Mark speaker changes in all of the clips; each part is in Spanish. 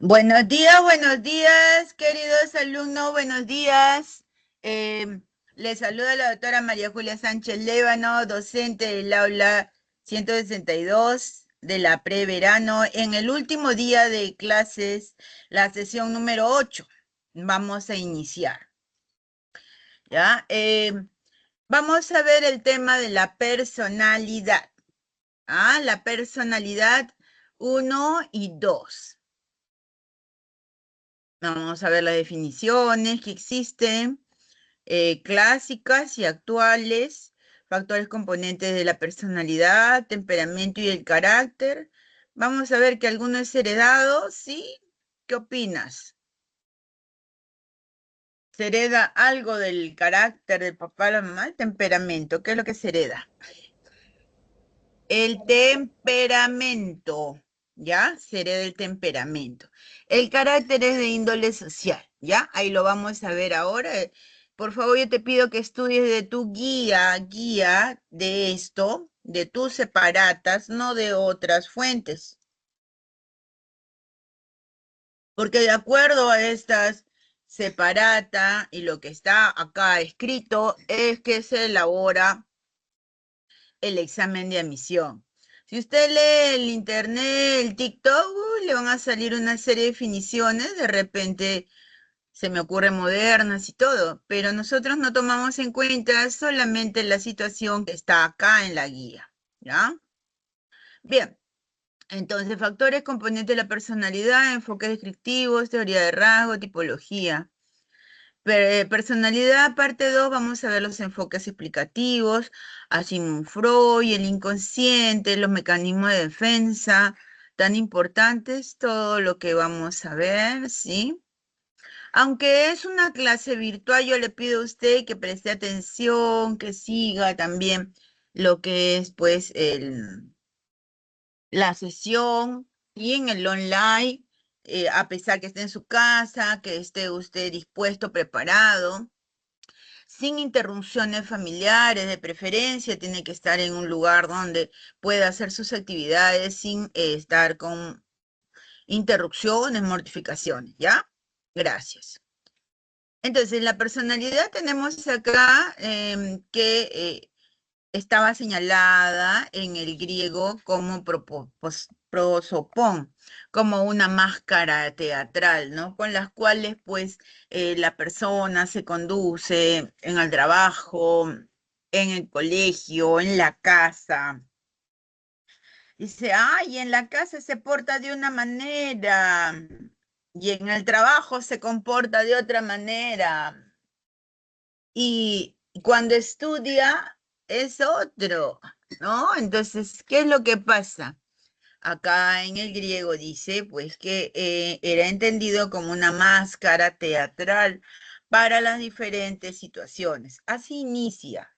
Speaker 1: Buenos días, queridos alumnos, buenos días. Eh, Les saluda la doctora María Julia Sánchez Lévano, docente del aula 162 de la preverano, en el último día de clases, la sesión número 8. Vamos a iniciar, ¿ya? Vamos a ver el tema de la personalidad. La personalidad 1 y 2. Vamos a ver las definiciones que existen, clásicas y actuales, factores componentes de la personalidad, temperamento y el carácter. Vamos a ver que alguno es heredado, ¿sí? ¿Qué opinas? ¿Se hereda algo del carácter del papá o la mamá? El temperamento, ¿qué es lo que se hereda? El temperamento, ¿ya? Se hereda el temperamento. El carácter es de índole social, ¿ya? Ahí lo vamos a ver ahora. Por favor, yo te pido que estudies de tu guía de esto, de tus separatas, no de otras fuentes. Porque de acuerdo a estas separata y lo que está acá escrito, es que se elabora el examen de admisión. Si usted lee el internet, el TikTok, le van a salir una serie de definiciones, de repente se me ocurren modernas y todo, pero nosotros no tomamos en cuenta solamente la situación que está acá en la guía, ¿ya? Bien, entonces factores, componentes de la personalidad, enfoques descriptivos, teoría de rasgo, tipología. Personalidad, parte 2, vamos a ver los enfoques explicativos, a Sigmund Freud, el inconsciente, los mecanismos de defensa, tan importantes, todo lo que vamos a ver, ¿sí? Aunque es una clase virtual, yo le pido a usted que preste atención, que siga también lo que es, pues, la sesión y en el online, a pesar que esté en su casa, que esté usted dispuesto, preparado sin interrupciones familiares, de preferencia, tiene que estar en un lugar donde pueda hacer sus actividades sin estar con interrupciones, mortificaciones, ¿ya? Gracias. Entonces, la personalidad tenemos acá que estaba señalada en el griego como prosopón, como una máscara teatral, ¿no? Con las cuales, pues, la persona se conduce en el trabajo, en el colegio, en la casa. Dice, ay, en la casa se porta de una manera y en el trabajo se comporta de otra manera. Y cuando estudia es otro, ¿no? Entonces, ¿qué es lo que pasa? Acá en el griego dice, pues, que era entendido como una máscara teatral para las diferentes situaciones. Así inicia.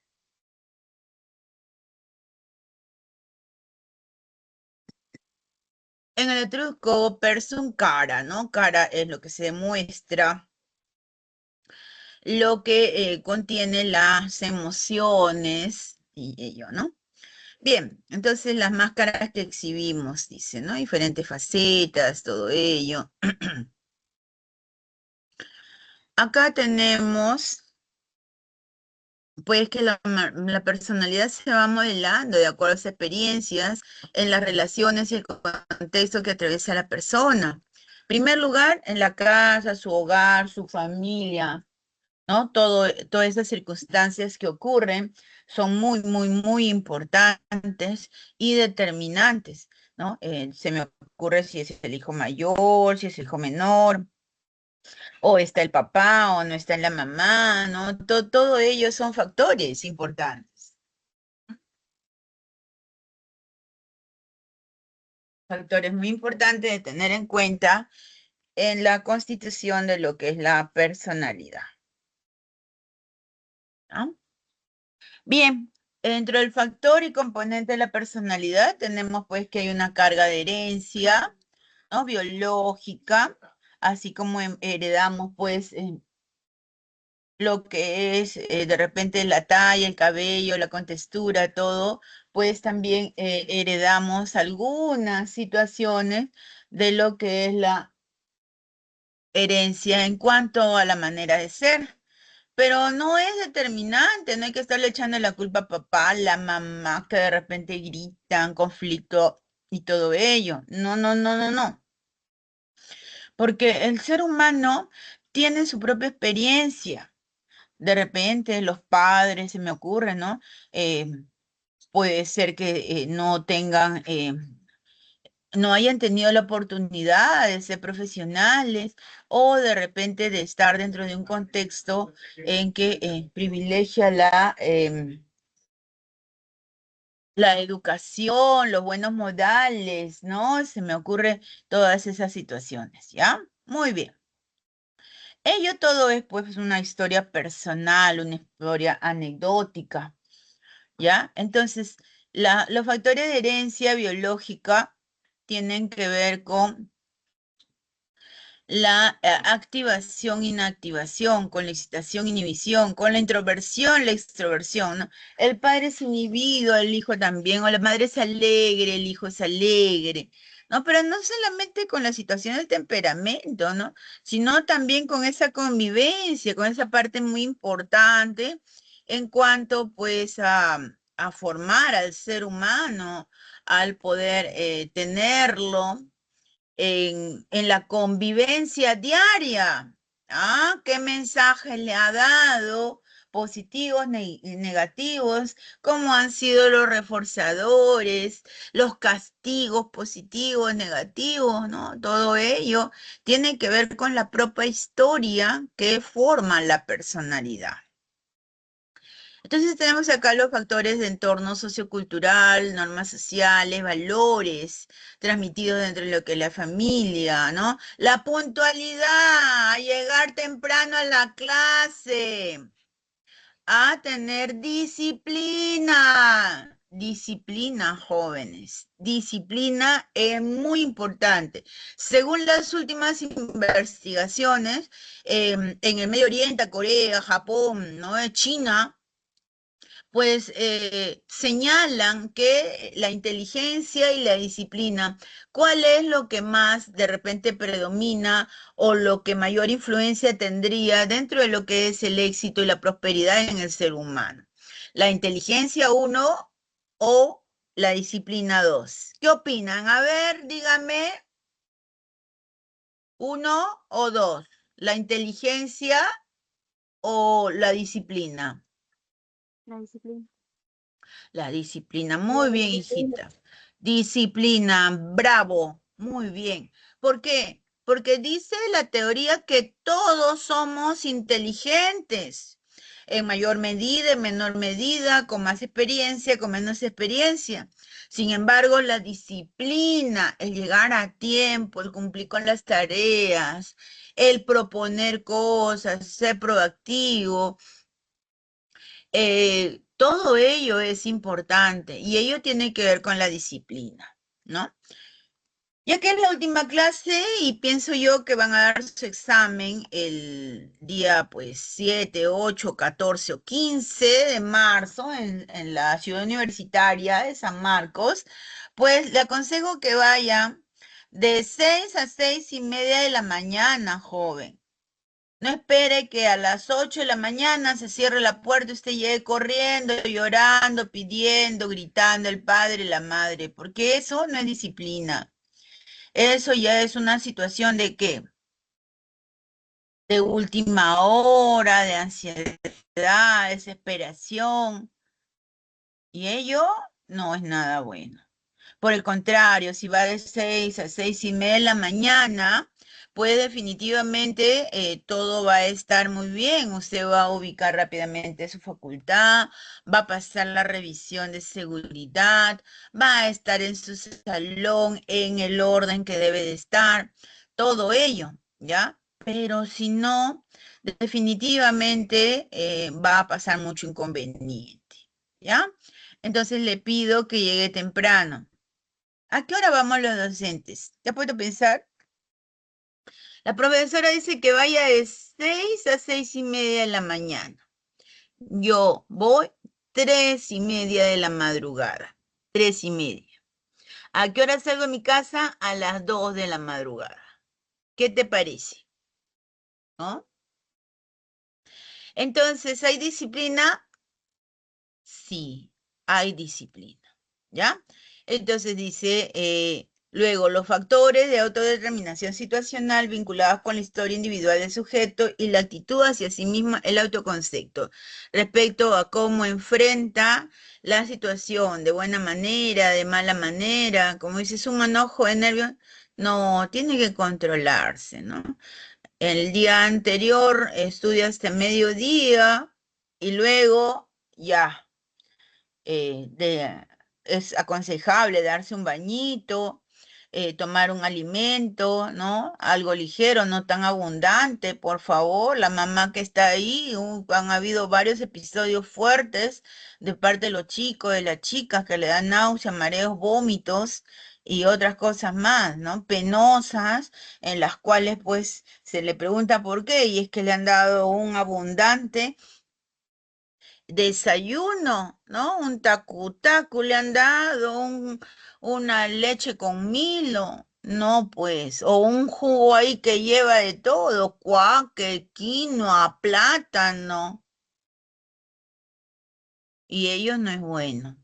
Speaker 1: En el etrusco, persum cara, ¿no? Cara es lo que se demuestra, lo que contiene las emociones y ello, ¿no? Bien, entonces las máscaras que exhibimos, dice, ¿no? Diferentes facetas, todo ello. Acá tenemos, pues, que la personalidad se va modelando de acuerdo a las experiencias en las relaciones y el contexto que atraviesa la persona. En primer lugar, en la casa, su hogar, su familia, ¿no? Todas esas circunstancias que ocurren son muy, muy, muy importantes y determinantes, ¿no? Se me ocurre si es el hijo mayor, si es el hijo menor, o está el papá, o no está la mamá, ¿no? Todo ello son factores importantes, factores muy importantes de tener en cuenta en la constitución de lo que es la personalidad, ¿no? Bien, dentro del factor y componente de la personalidad tenemos pues que hay una carga de herencia, ¿no? Biológica, así como heredamos pues lo que es de repente la talla, el cabello, la contextura, todo, pues también heredamos algunas situaciones de lo que es la herencia en cuanto a la manera de ser. Pero no es determinante, no hay que estarle echando la culpa a papá, a la mamá, que de repente gritan, conflicto y todo ello. No, no, no, no, no. Porque el ser humano tiene su propia experiencia. De repente los padres, se me ocurre, ¿no? Eh, puede ser que no tengan, no hayan tenido la oportunidad de ser profesionales o de repente de estar dentro de un contexto en que privilegia la educación, los buenos modales, ¿no? Se me ocurre todas esas situaciones, ¿ya? Muy bien. Ello todo es pues una historia personal, una historia anecdótica, ¿ya? Entonces, los factores de herencia biológica tienen que ver con la activación, inactivación, con la excitación, inhibición, con la introversión, la extroversión, ¿no? El padre es inhibido, el hijo también, o la madre es alegre, el hijo es alegre, ¿no? Pero no solamente con la situación del temperamento, ¿no? Sino también con esa convivencia, con esa parte muy importante en cuanto, pues, a formar al ser humano, al poder tenerlo en la convivencia diaria. ¿Ah? ¿Qué mensajes le ha dado? Positivos y negativos, cómo han sido los reforzadores, los castigos positivos, negativos, ¿no? Todo ello tiene que ver con la propia historia que forma la personalidad. Entonces tenemos acá los factores de entorno sociocultural, normas sociales, valores transmitidos dentro de lo que es la familia, ¿no? La puntualidad, llegar temprano a la clase, a tener disciplina. Disciplina, jóvenes. Disciplina es muy importante. Según las últimas investigaciones, en el Medio Oriente, Corea, Japón, ¿no? China, pues señalan que la inteligencia y la disciplina, ¿cuál es lo que más de repente predomina o lo que mayor influencia tendría dentro de lo que es el éxito y la prosperidad en el ser humano? ¿La inteligencia uno o la disciplina dos? ¿Qué opinan? A ver, dígame, uno o dos, ¿la inteligencia o la disciplina?
Speaker 2: La disciplina.
Speaker 1: La disciplina, muy bien, hijita. Disciplina, bravo, muy bien. ¿Por qué? Porque dice la teoría que todos somos inteligentes, en mayor medida, en menor medida, con más experiencia, con menos experiencia. Sin embargo, la disciplina, el llegar a tiempo, el cumplir con las tareas, el proponer cosas, ser proactivo, todo ello es importante y ello tiene que ver con la disciplina, ¿no? Ya que es la última clase y pienso yo que van a dar su examen el día pues 7, 8, 14 o 15 de marzo en la ciudad universitaria de San Marcos, pues le aconsejo que vaya de 6 a 6:30 de la mañana, joven. No espere que a las 8 de la mañana se cierre la puerta y usted llegue corriendo, llorando, pidiendo, gritando el padre, la madre, porque eso no es disciplina. Eso ya es una situación de qué? De última hora, de ansiedad, desesperación. Y ello no es nada bueno. Por el contrario, si va de 6 a 6:30 de la mañana, pues definitivamente todo va a estar muy bien. Usted va a ubicar rápidamente su facultad, va a pasar la revisión de seguridad, va a estar en su salón en el orden que debe de estar, todo ello, ¿ya? Pero si no, definitivamente va a pasar mucho inconveniente, ¿ya? Entonces le pido que llegue temprano. ¿A qué hora vamos los docentes? ¿Te has puesto a pensar? La profesora dice que vaya de 6 a 6:30 de la mañana. Yo voy 3:30 de la madrugada. 3:30. ¿A qué hora salgo de mi casa? A las 2 de la madrugada. ¿Qué te parece? ¿no? Entonces, ¿hay disciplina? Sí, hay disciplina, ¿ya? Entonces dice, luego, los factores de autodeterminación situacional vinculados con la historia individual del sujeto y la actitud hacia sí misma, el autoconcepto, respecto a cómo enfrenta la situación, de buena manera, de mala manera, como dices, un manojo de nervios, no, tiene que controlarse, ¿no? El día anterior estudia hasta mediodía y luego ya es aconsejable darse un bañito, tomar un alimento, ¿no? Algo ligero, no tan abundante, por favor. La mamá que está ahí, han habido varios episodios fuertes de parte de los chicos, de las chicas que le dan náuseas, mareos, vómitos y otras cosas más, ¿no? Penosas, en las cuales pues se le pregunta por qué y es que le han dado un abundante desayuno, ¿no? Un tacu le han dado, una leche con Milo, no pues, o un jugo ahí que lleva de todo, cuaque, quinoa, plátano, y ellos no es bueno.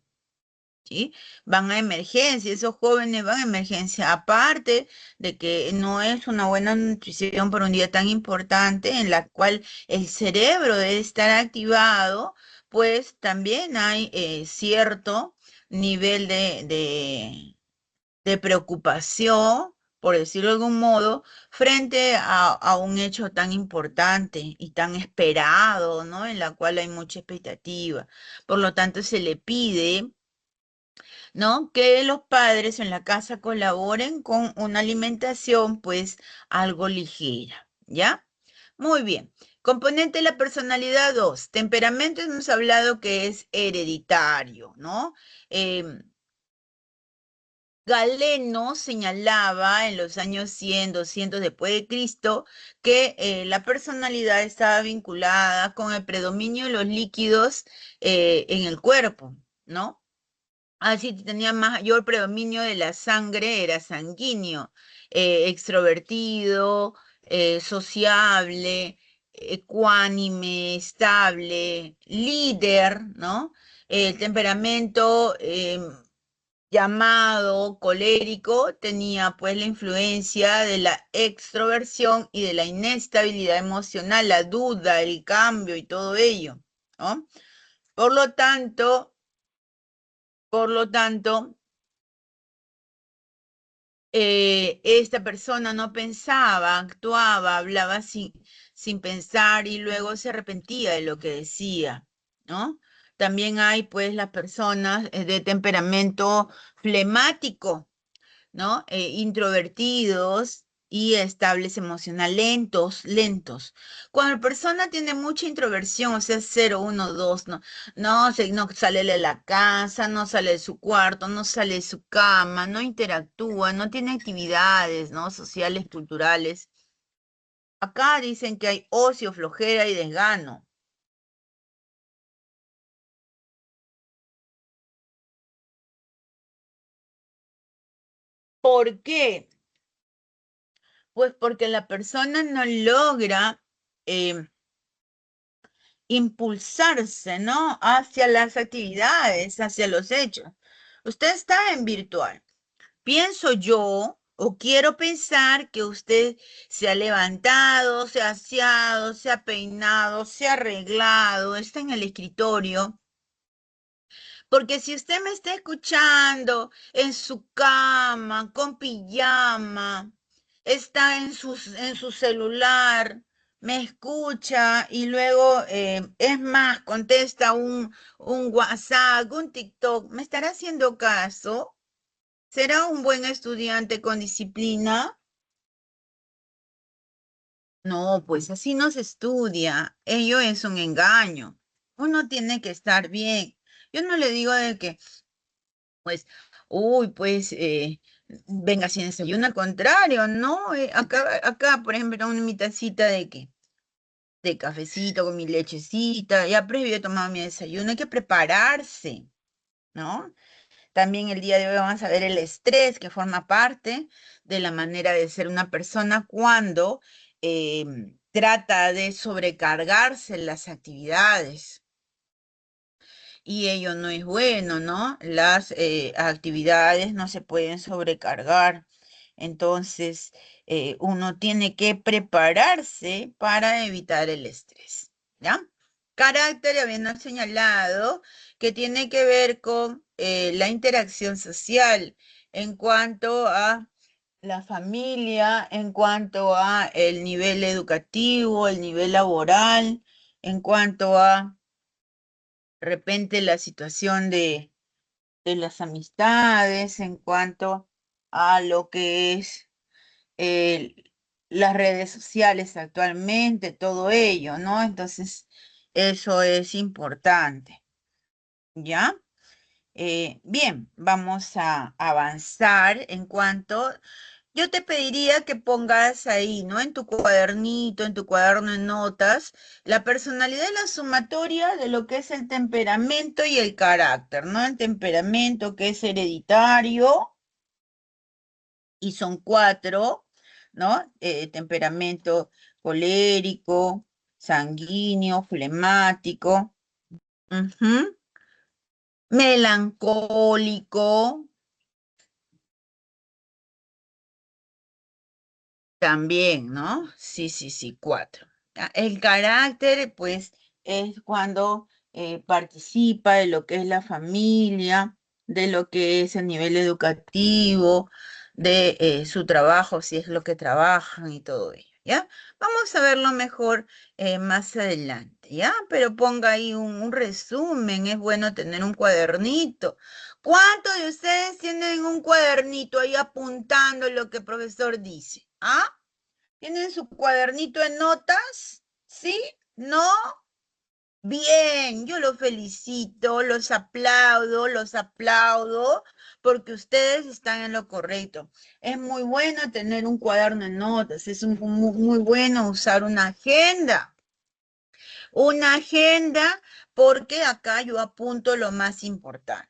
Speaker 1: ¿Sí? Van a emergencia, esos jóvenes van a emergencia, aparte de que no es una buena nutrición para un día tan importante en la cual el cerebro debe estar activado, pues también hay cierto nivel de preocupación, por decirlo de algún modo, frente a un hecho tan importante y tan esperado, ¿no? En la cual hay mucha expectativa. Por lo tanto, se le pide, ¿no? Que los padres en la casa colaboren con una alimentación pues algo ligera, ¿ya? Muy bien. Componente de la personalidad 2. Temperamento hemos hablado que es hereditario, ¿no? Em, Galeno señalaba en los años 100, 200 después de Cristo que la personalidad estaba vinculada con el predominio de los líquidos en el cuerpo, ¿no? Así tenía mayor predominio de la sangre, era sanguíneo, extrovertido, sociable, ecuánime, estable, líder, ¿no? El temperamento llamado colérico tenía pues la influencia de la extroversión y de la inestabilidad emocional, la duda, el cambio y todo ello, ¿no? Por lo tanto, por lo tanto, esta persona no pensaba, actuaba, hablaba sin pensar y luego se arrepentía de lo que decía, ¿no? También hay pues las personas de temperamento flemático, ¿no? Introvertidos y estables emocional, lentos, lentos. Cuando la persona tiene mucha introversión, o sea, 0, 1, 2, no sale de la casa, no sale de su cuarto, no sale de su cama, no interactúa, no tiene actividades, ¿no? Sociales, culturales. Acá dicen que hay ocio, flojera y desgano. ¿Por qué? Pues porque la persona no logra em, impulsarse, ¿no? Hacia las actividades, hacia los hechos. Usted está en virtual. Pienso yo, o quiero pensar que usted se ha levantado, se ha aseado, se ha peinado, se ha arreglado, está en el escritorio. Porque si usted me está escuchando en su cama, con pijama, está en su celular, me escucha y luego, es más, contesta un WhatsApp, un TikTok, ¿me estará haciendo caso? ¿Será un buen estudiante con disciplina? No, pues así no se estudia. Ello es un engaño. Uno tiene que estar bien. Yo no le digo de que pues, uy, pues, venga sin desayuno, al contrario, ¿no? Acá, por ejemplo, una mi tacita de qué, de cafecito con mi lechecita, ya previo he tomado mi desayuno, hay que prepararse, ¿no? También el día de hoy vamos a ver el estrés que forma parte de la manera de ser una persona cuando trata de sobrecargarse en las actividades y ello no es bueno, ¿no? Las actividades no se pueden sobrecargar. Entonces, uno tiene que prepararse para evitar el estrés, ¿ya? Carácter, habiendo señalado que tiene que ver con la interacción social en cuanto a la familia, en cuanto a el nivel educativo, el nivel laboral, en cuanto a repente la situación de las amistades, en cuanto a lo que es eh, las redes sociales actualmente, todo ello, ¿no? Entonces, eso es importante, ¿ya? Bien, vamos a avanzar en cuanto yo te pediría que pongas ahí, ¿no? En tu cuadernito, en tu cuaderno de notas, la personalidad y la sumatoria de lo que es el temperamento y el carácter, ¿no? El temperamento que es hereditario y son cuatro, ¿no? Temperamento colérico, sanguíneo, flemático, ujú, melancólico. También, ¿no? Sí, sí, sí, cuatro. El carácter, pues, es cuando participa de lo que es la familia, de lo que es el nivel educativo, de su trabajo, si es lo que trabajan y todo ello, ¿ya? Vamos a verlo mejor más adelante, ¿ya? Pero ponga ahí un resumen, es bueno tener un cuadernito. ¿Cuántos de ustedes tienen un cuadernito ahí apuntando lo que el profesor dice? ¿Ah? ¿Tienen su cuadernito de notas? ¿Sí? ¿No? Bien, yo los aplaudo, porque ustedes están en lo correcto. Es muy bueno tener un cuaderno de notas, es muy bueno usar una agenda, porque acá yo apunto lo más importante.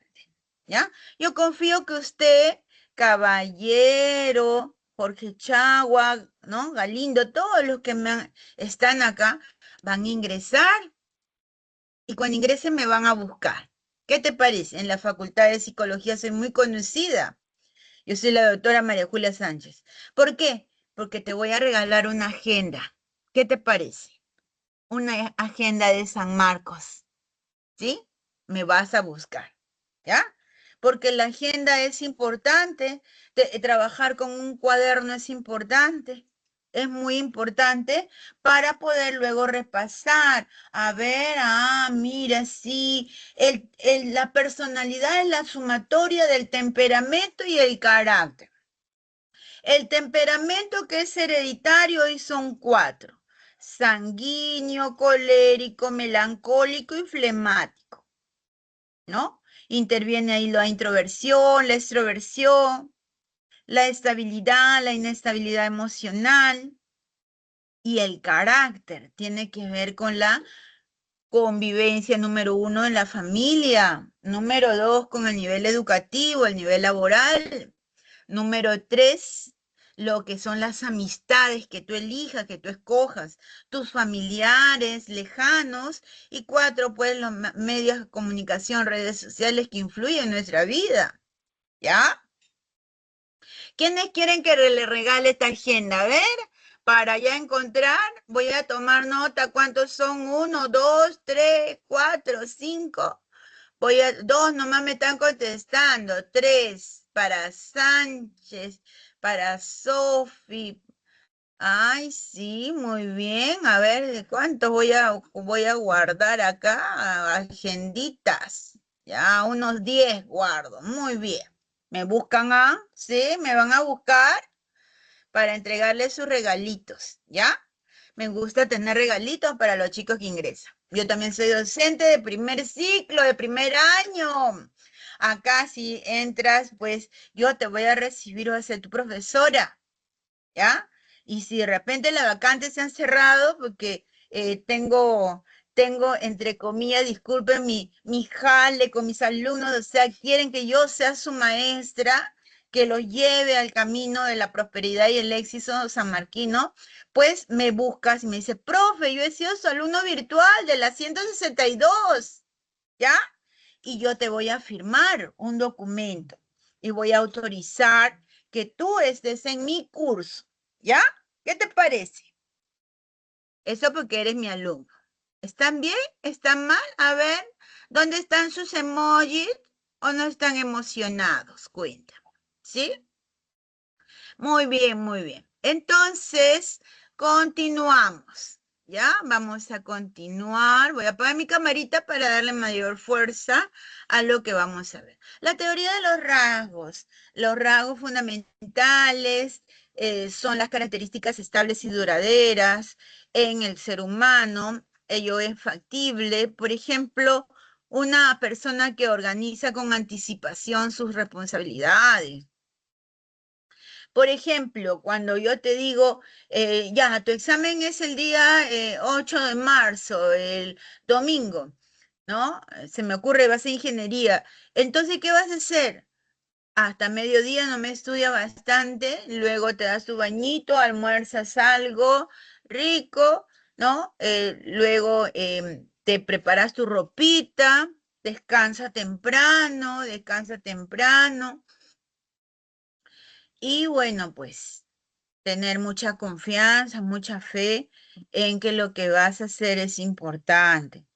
Speaker 1: ¿Ya? Yo confío que usted, caballero, Jorge Chagua, ¿no? Galindo, todos los que están acá van a ingresar y cuando ingresen me van a buscar. ¿Qué te parece? En la Facultad de Psicología soy muy conocida. Yo soy la doctora María Julia Sánchez. ¿Por qué? Porque te voy a regalar una agenda. ¿Qué te parece? Una agenda de San Marcos. ¿Sí? Me vas a buscar, ¿ya? Porque la agenda es importante, trabajar con un cuaderno es importante, es muy importante para poder luego repasar, a ver, mira, sí, la personalidad es la sumatoria del temperamento y el carácter. El temperamento que es hereditario y son cuatro: sanguíneo, colérico, melancólico y flemático. ¿No? Interviene ahí la introversión, la extroversión, la estabilidad, la inestabilidad emocional y el carácter. Tiene que ver con la convivencia, número uno, en la familia, número dos, con el nivel educativo, el nivel laboral, número tres, lo que son las amistades que tú elijas, que tú escojas, tus familiares lejanos, y cuatro, pues los medios de comunicación, redes sociales que influyen en nuestra vida, ¿ya? ¿Quiénes quieren que le regale esta agenda? A ver, para ya encontrar, voy a tomar nota cuántos son: uno, dos, tres, cuatro, cinco. Dos nomás me están contestando. Tres para Sánchez, para Sofi. Ay, sí, muy bien. A ver, ¿de cuántos voy a guardar acá? Agenditas. Ya, unos 10 guardo. Muy bien. ¿Me buscan Sí, me van a buscar para entregarles sus regalitos, ¿ya? Me gusta tener regalitos para los chicos que ingresan. Yo también soy docente de primer ciclo, de primer año. Acá si entras, pues yo te voy a recibir, voy a ser tu profesora, ¿ya? Y si de repente las vacantes se han cerrado, porque tengo, entre comillas, disculpen mi jale con mis alumnos, o sea, quieren que yo sea su maestra, que los lleve al camino de la prosperidad y el éxito sanmarquino, pues me buscas y me dice, profe, yo he sido su alumno virtual de la 162, ¿ya? Y yo te voy a firmar un documento y voy a autorizar que tú estés en mi curso, ¿ya? ¿Qué te parece? Eso porque eres mi alumno. ¿Están bien? ¿Están mal? A ver, ¿dónde están sus emojis? ¿O no están emocionados? Cuéntame. ¿Sí? Muy bien, muy bien. Entonces, continuamos. ¿Ya? Vamos a continuar. Voy a apagar mi camarita para darle mayor fuerza a lo que vamos a ver. La teoría de los rasgos. Los rasgos fundamentales son las características estables y duraderas en el ser humano. Ello es factible. Por ejemplo, una persona que organiza con anticipación sus responsabilidades. Por ejemplo, cuando yo te digo, ya, tu examen es el día 8 de marzo, el domingo, ¿no? Se me ocurre, vas a ingeniería. Entonces, ¿qué vas a hacer? Hasta mediodía no me estudia bastante, luego te das tu bañito, almuerzas algo rico, ¿no? Luego te preparas tu ropita, descansa temprano. Y bueno, pues tener mucha confianza, mucha fe en que lo que vas a hacer es importante.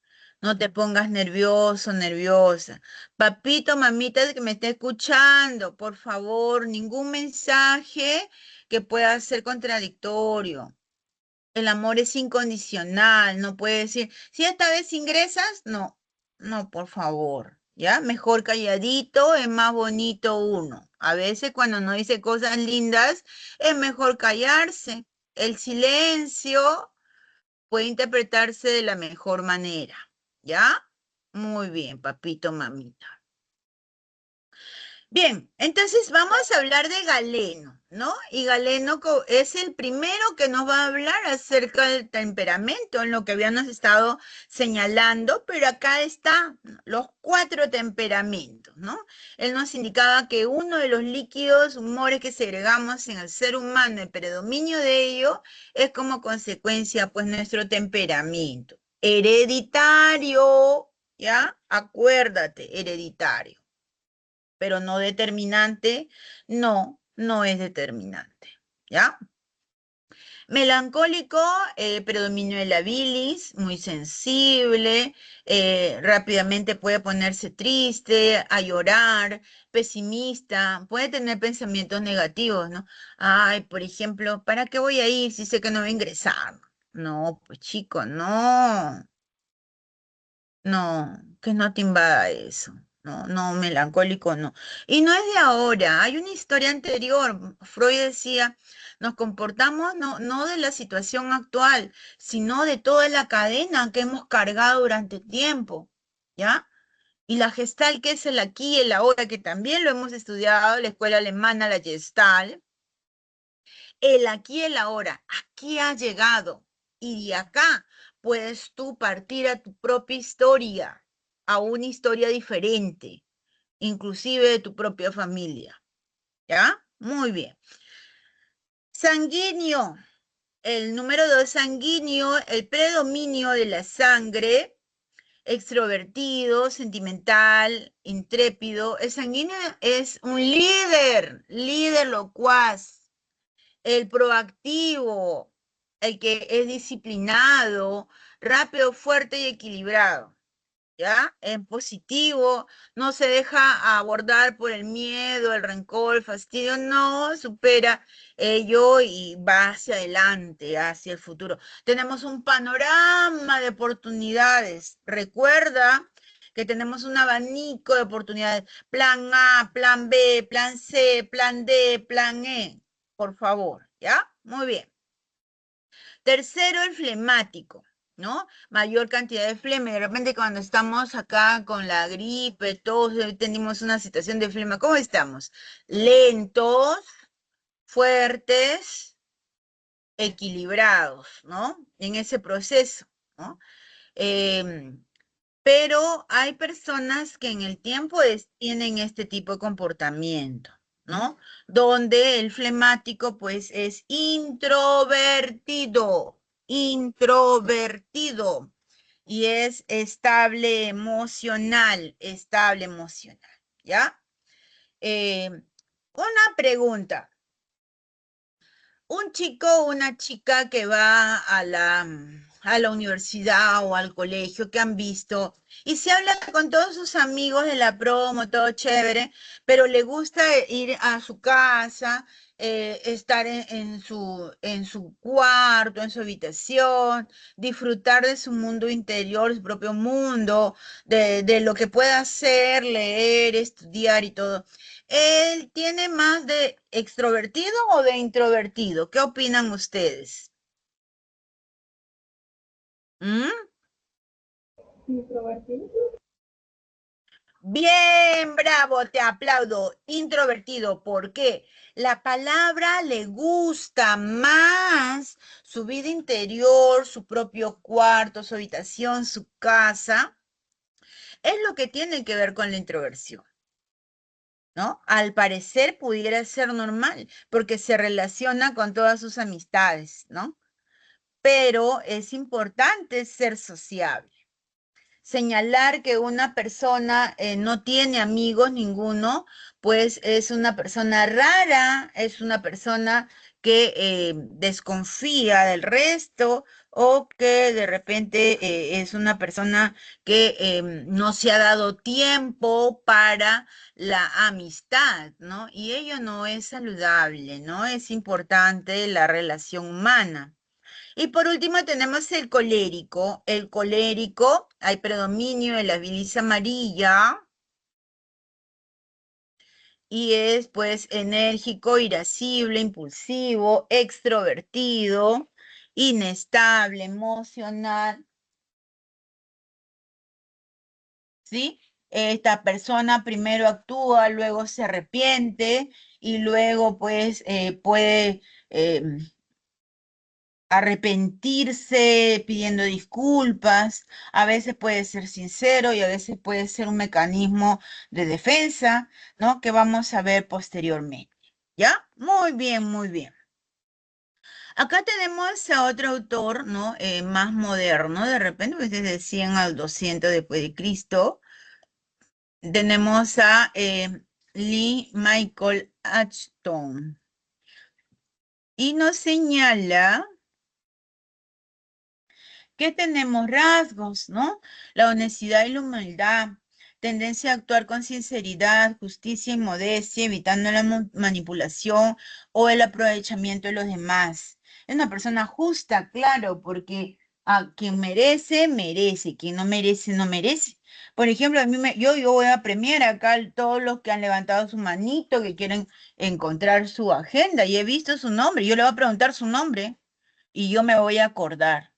Speaker 1: No te pongas nervioso, nerviosa. Papito, mamita que me esté escuchando, por favor, ningún mensaje que pueda ser contradictorio. El amor es incondicional, no puede decir, si esta vez ingresas, no, no, por favor, ¿ya? Mejor calladito, es más bonito uno. A veces cuando no dice cosas lindas, es mejor callarse. El silencio puede interpretarse de la mejor manera, ¿ya? Muy bien, papito, mamita. Bien, entonces vamos a hablar de Galeno, ¿no? Y Galeno es el primero que nos va a hablar acerca del temperamento, en lo que habíamos estado señalando, pero acá está los 4 temperamentos, ¿no? Él nos indicaba que uno de los líquidos humores que segregamos en el ser humano, el predominio de ello, es como consecuencia, pues, nuestro temperamento. Hereditario, ¿ya? Acuérdate, hereditario, pero no determinante, no, no es determinante, ¿ya? Melancólico, predominio de la bilis, muy sensible, rápidamente puede ponerse triste, a llorar, pesimista, puede tener pensamientos negativos, ¿no? Ay, por ejemplo, ¿para qué voy a ir si sé que no voy a ingresar? No, pues chico, no. No, que no te invada eso. No, no, melancólico no. Y no es de ahora, hay una historia anterior. Freud decía, nos comportamos no de la situación actual, sino de toda la cadena que hemos cargado durante tiempo, ¿ya? Y la Gestalt, que es el aquí y el ahora, que también lo hemos estudiado, la escuela alemana, la Gestalt, el aquí y el ahora, aquí ha llegado. Y de acá puedes tú partir a tu propia historia, a una historia diferente, inclusive de tu propia familia. ¿Ya? Muy bien. Sanguíneo. El número 2, sanguíneo, el predominio de la sangre, extrovertido, sentimental, intrépido. El sanguíneo es un líder, líder locuaz, el proactivo, el que es disciplinado, rápido, fuerte y equilibrado, ¿ya? En positivo, no se deja abordar por el miedo, el rencor, el fastidio, no, supera ello y va hacia adelante, hacia el futuro. Tenemos un panorama de oportunidades. Recuerda que tenemos un abanico de oportunidades. Plan A, plan B, plan C, plan D, plan E. Por favor, ¿ya? Muy bien. Tercero, el flemático, ¿no? Mayor cantidad de flema. De repente cuando estamos acá con la gripe, todos tenemos una situación de flema. ¿Cómo estamos? Lentos, fuertes, equilibrados, ¿no? En ese proceso, ¿no? Em, pero hay personas que en el tiempo tienen este tipo de comportamiento, ¿no? Donde el flemático, pues, es introvertido, introvertido, y es estable emocional, ¿ya? Una pregunta. Un chico o una chica que va a la universidad o al colegio que han visto y se habla con todos sus amigos de la promo, todo chévere, pero le gusta ir a su casa, estar en su cuarto, en su habitación, disfrutar de su mundo interior, su propio mundo, de lo que pueda hacer, leer, estudiar y todo. ¿Él tiene más de extrovertido o de introvertido? ¿Qué opinan ustedes? ¿Mm?
Speaker 2: Introvertido.
Speaker 1: Bien, bravo, te aplaudo. Introvertido, ¿por qué? La palabra le gusta más su vida interior, su propio cuarto, su habitación, su casa. Es lo que tiene que ver con la introversión, ¿no? Al parecer pudiera ser normal, porque se relaciona con todas sus amistades, ¿no? Pero es importante ser sociable. Señalar que una persona no tiene amigos ninguno, pues es una persona rara, es una persona que desconfía del resto o que de repente es una persona que no se ha dado tiempo para la amistad, ¿no? Y ello no es saludable, ¿no? Es importante la relación humana. Y por último tenemos el colérico. El colérico, hay predominio de la bilis amarilla y es pues enérgico, irascible, impulsivo, extrovertido, inestable, emocional, ¿sí? Esta persona primero actúa, luego se arrepiente y luego pues puede arrepentirse pidiendo disculpas, a veces puede ser sincero y a veces puede ser un mecanismo de defensa, ¿no? Que vamos a ver posteriormente. ¿Ya? Muy bien, muy bien. Acá tenemos a otro autor, ¿no? Más moderno, de repente, pues desde 100 al 200 después de Cristo. Tenemos a Lee Michael Ashton y nos señala que tenemos rasgos, ¿no? La honestidad y la humildad, tendencia a actuar con sinceridad, justicia y modestia, evitando la manipulación o el aprovechamiento de los demás. Es una persona justa, claro, porque a quien merece, merece, quien no merece, no merece. Por ejemplo, yo voy a premiar acá a todos los que han levantado su manito, que quieren encontrar su agenda, y he visto su nombre, yo le voy a preguntar su nombre y yo me voy a acordar.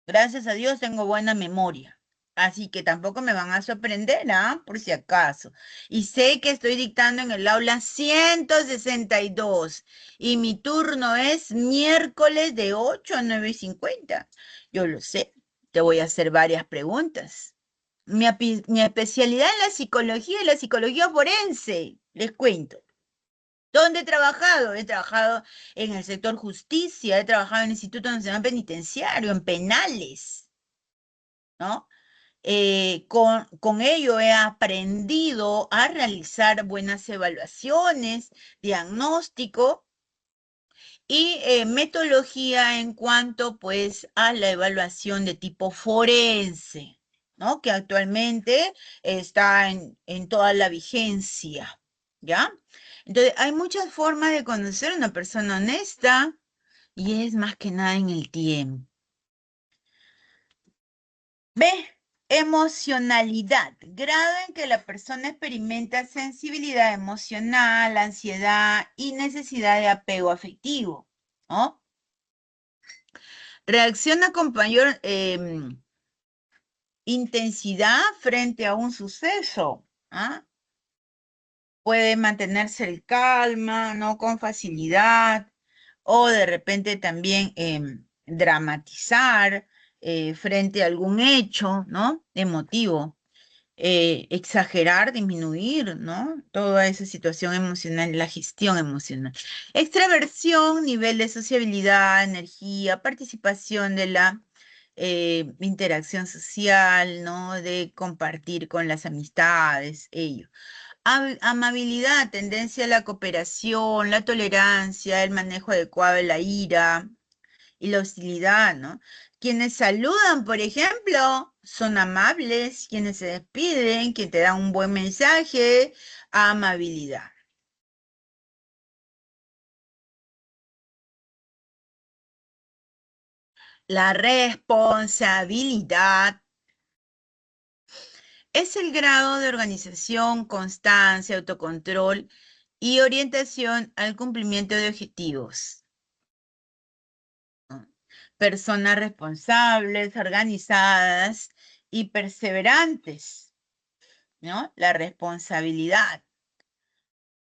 Speaker 1: Gracias a Dios tengo buena memoria. Así que tampoco me van a sorprender, ¿ah? Por si acaso. Y sé que estoy dictando en el aula 162 y mi turno es miércoles de 8 a 9:50. Yo lo sé. Te voy a hacer varias preguntas. Mi especialidad en la psicología es la psicología forense. Les cuento. ¿Dónde he trabajado? He trabajado en el sector justicia, he trabajado en el Instituto Nacional Penitenciario, en penales, ¿no? Con ello he aprendido a realizar buenas evaluaciones, diagnóstico y metodología en cuanto pues a la evaluación de tipo forense, ¿no? Que actualmente está en toda la vigencia, ¿ya? Entonces, hay muchas formas de conocer a una persona honesta y es más que nada en el tiempo. B. Emocionalidad. Grado en que la persona experimenta sensibilidad emocional, ansiedad y necesidad de apego afectivo, ¿no? Reacciona con mayor intensidad frente a un suceso, ¿ah? Puede mantenerse el calma, ¿no? Con facilidad, o de repente también dramatizar frente a algún hecho, ¿no? Emotivo. exagerar, disminuir, ¿no? Toda esa situación emocional, la gestión emocional. Extraversión, nivel de sociabilidad, energía, participación de la interacción social, ¿no? De compartir con las amistades, ello. Amabilidad, tendencia a la cooperación, la tolerancia, el manejo adecuado de la ira y la hostilidad, ¿no? Quienes saludan, por ejemplo, son amables, quienes se despiden, quien te da un buen mensaje, amabilidad. La responsabilidad es el grado de organización, constancia, autocontrol y orientación al cumplimiento de objetivos, ¿no? Personas responsables, organizadas y perseverantes, ¿no? La responsabilidad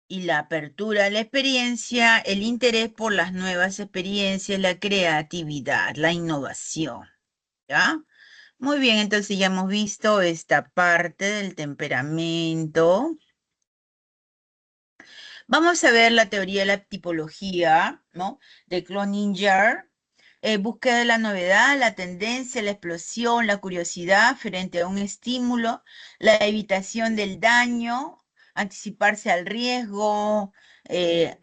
Speaker 1: y la apertura a la experiencia, el interés por las nuevas experiencias, la creatividad, la innovación, ¿ya? Muy bien, entonces ya hemos visto esta parte del temperamento. Vamos a ver la teoría de la tipología, ¿no? De Cloninger. Búsqueda de la novedad, la tendencia, la explosión, la curiosidad frente a un estímulo, la evitación del daño, anticiparse al riesgo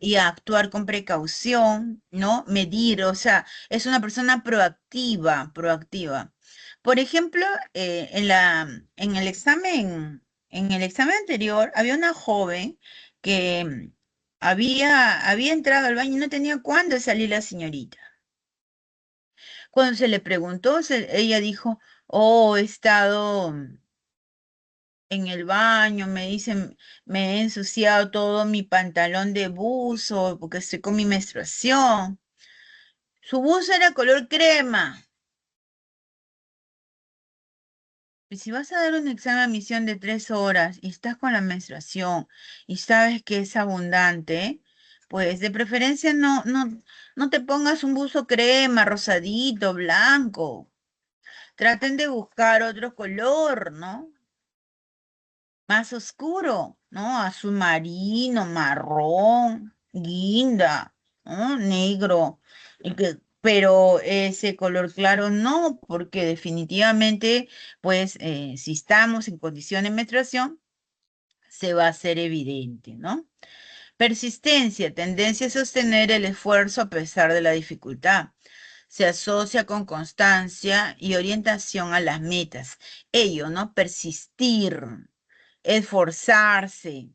Speaker 1: y actuar con precaución, ¿no? Medir, o sea, es una persona proactiva, proactiva. Por ejemplo, en el examen anterior había una joven que había entrado al baño y no tenía cuándo salir la señorita. Cuando se le preguntó, ella dijo, oh, he estado en el baño, me dicen, me he ensuciado todo mi pantalón de buzo porque estoy con mi menstruación. Su buzo era color crema. Y si vas a dar un examen de admisión de 3 horas y estás con la menstruación y sabes que es abundante, pues de preferencia no te pongas un buzo crema, rosadito, blanco. Traten de buscar otro color, ¿no? Más oscuro, ¿no? Azul marino, marrón, guinda, ¿no? Negro. Pero ese color claro no, porque definitivamente, pues, si estamos en condiciones de menstruación, se va a hacer evidente, ¿no? Persistencia, tendencia a sostener el esfuerzo a pesar de la dificultad. Se asocia con constancia y orientación a las metas. Ello, ¿no? Persistir, esforzarse,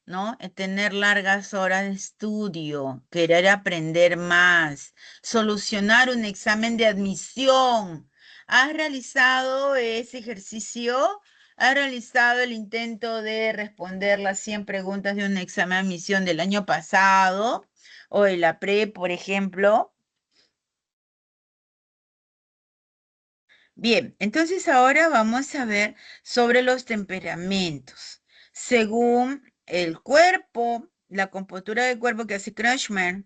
Speaker 1: ¿no? Tener largas horas de estudio, querer aprender más, solucionar un examen de admisión. ¿Has realizado ese ejercicio? ¿Has realizado el intento de responder las 100 preguntas de un examen de admisión del año pasado o de la pre, por ejemplo? Bien, entonces ahora vamos a ver sobre los temperamentos. Según el cuerpo, la compostura del cuerpo que hace Kretschmer,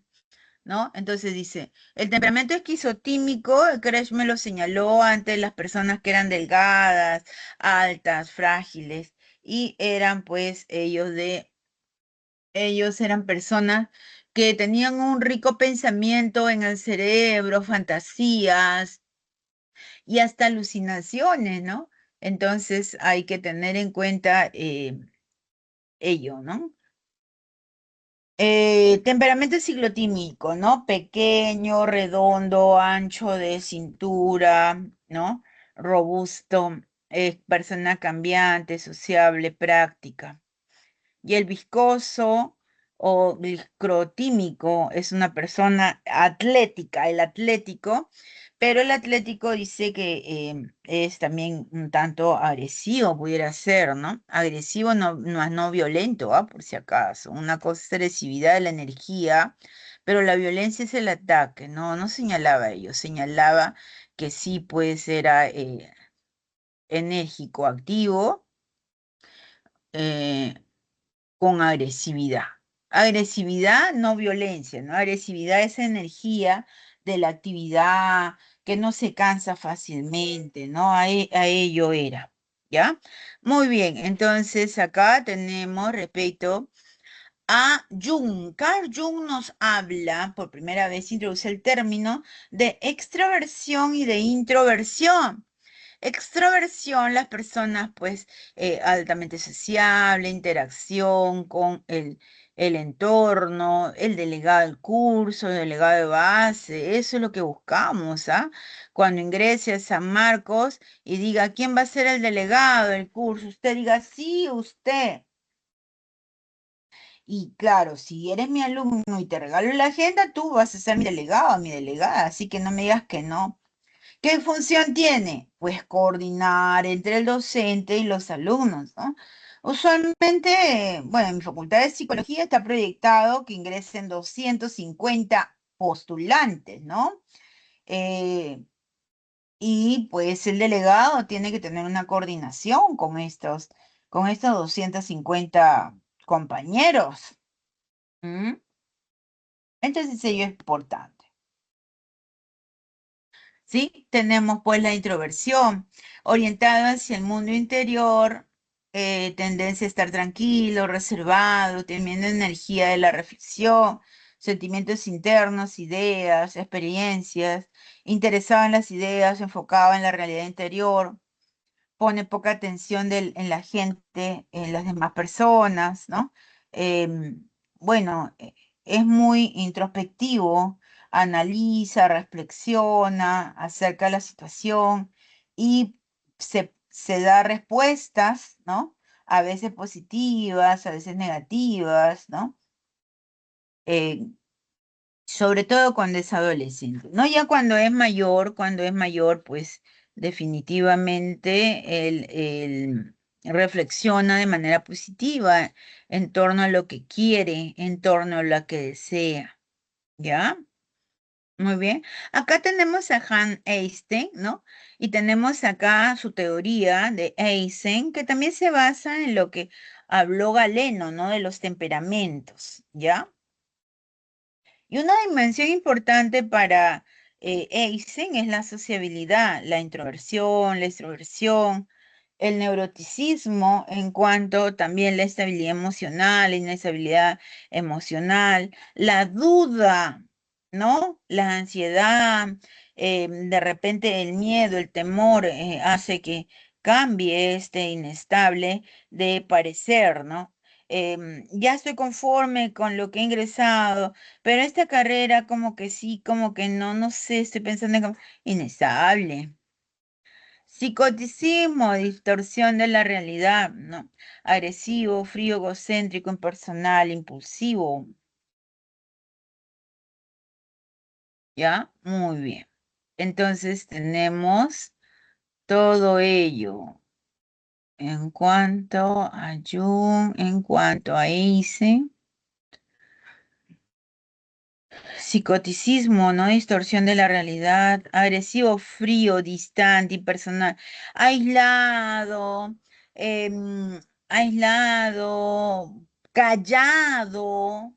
Speaker 1: ¿no? Entonces dice, el temperamento esquizotímico, Kretschmer lo señaló ante las personas que eran delgadas, altas, frágiles, y eran pues ellos eran personas que tenían un rico pensamiento en el cerebro, fantasías y hasta alucinaciones, ¿no? Entonces hay que tener en cuenta ello, ¿no? Temperamento ciclotímico, ¿no? Pequeño, redondo, ancho de cintura, ¿no? Robusto, persona cambiante, sociable, práctica. Y el viscoso o viscrotímico es una persona atlética, el atlético, pero el atlético dice que es también un tanto agresivo, pudiera ser, ¿no? Agresivo no violento, ¿ah? Por si acaso. Una cosa es agresividad de la energía, pero la violencia es el ataque, ¿no? No señalaba ello, señalaba que sí, pues era enérgico, activo. eh, con agresividad. Agresividad, no violencia, ¿no? Agresividad es energía de la actividad que no se cansa fácilmente, ¿no? A ello era. ¿Ya? Muy bien, entonces acá tenemos, repito, a Jung. Carl Jung nos habla, por primera vez introduce el término de extroversión y de introversión. Extroversión, las personas pues altamente sociable, interacción con el entorno, el delegado del curso, el delegado de base, eso es lo que buscamos, ¿ah? Cuando ingrese a San Marcos y diga, ¿quién va a ser el delegado del curso? Usted diga, sí, usted. Y claro, si eres mi alumno y te regalo la agenda, tú vas a ser mi delegado, mi delegada, así que no me digas que no. ¿Qué función tiene? Pues coordinar entre el docente y los alumnos, ¿no? Usualmente, bueno, en mi facultad de psicología está proyectado que ingresen 250 postulantes, ¿no? Eh, y pues el delegado tiene que tener una coordinación con estos 250 compañeros. ¿Mm? Entonces ello es importante. ¿Sí? Tenemos pues la introversión, orientada hacia el mundo interior, tendencia a estar tranquilo, reservado, teniendo energía de la reflexión, sentimientos internos, ideas, experiencias, interesado en las ideas, enfocado en la realidad interior, pone poca atención en la gente, en las demás personas, ¿no? Bueno, es muy introspectivo, analiza, reflexiona acerca de la situación y se da respuestas, ¿no? A veces positivas, a veces negativas, ¿no? Eh, sobre todo cuando es adolescente, ¿no? Ya cuando es mayor, pues definitivamente él reflexiona de manera positiva en torno a lo que quiere, en torno a lo que desea, ¿ya? Muy bien. Acá tenemos a Han Eysenck, ¿no? Y tenemos acá su teoría de Eysenck, que también se basa en lo que habló Galeno, ¿no? De los temperamentos, ¿ya? Y una dimensión importante para Eysen es la sociabilidad, la introversión, la extroversión, el neuroticismo en cuanto también la estabilidad emocional, inestabilidad emocional, la duda, ¿no? La ansiedad, de repente el miedo, el temor hace que cambie este inestable de parecer, ¿no? Ya estoy conforme con lo que he ingresado, pero esta carrera como que sí, como que no, no sé, estoy pensando en inestable. Psicoticismo, distorsión de la realidad, ¿no? Agresivo, frío, egocéntrico, impersonal, impulsivo, ¿ya? Muy bien. Entonces tenemos todo ello en cuanto a Jung, en cuanto a Ise. Psicoticismo, ¿no? Distorsión de la realidad, agresivo, frío, distante, impersonal, aislado, aislado, callado,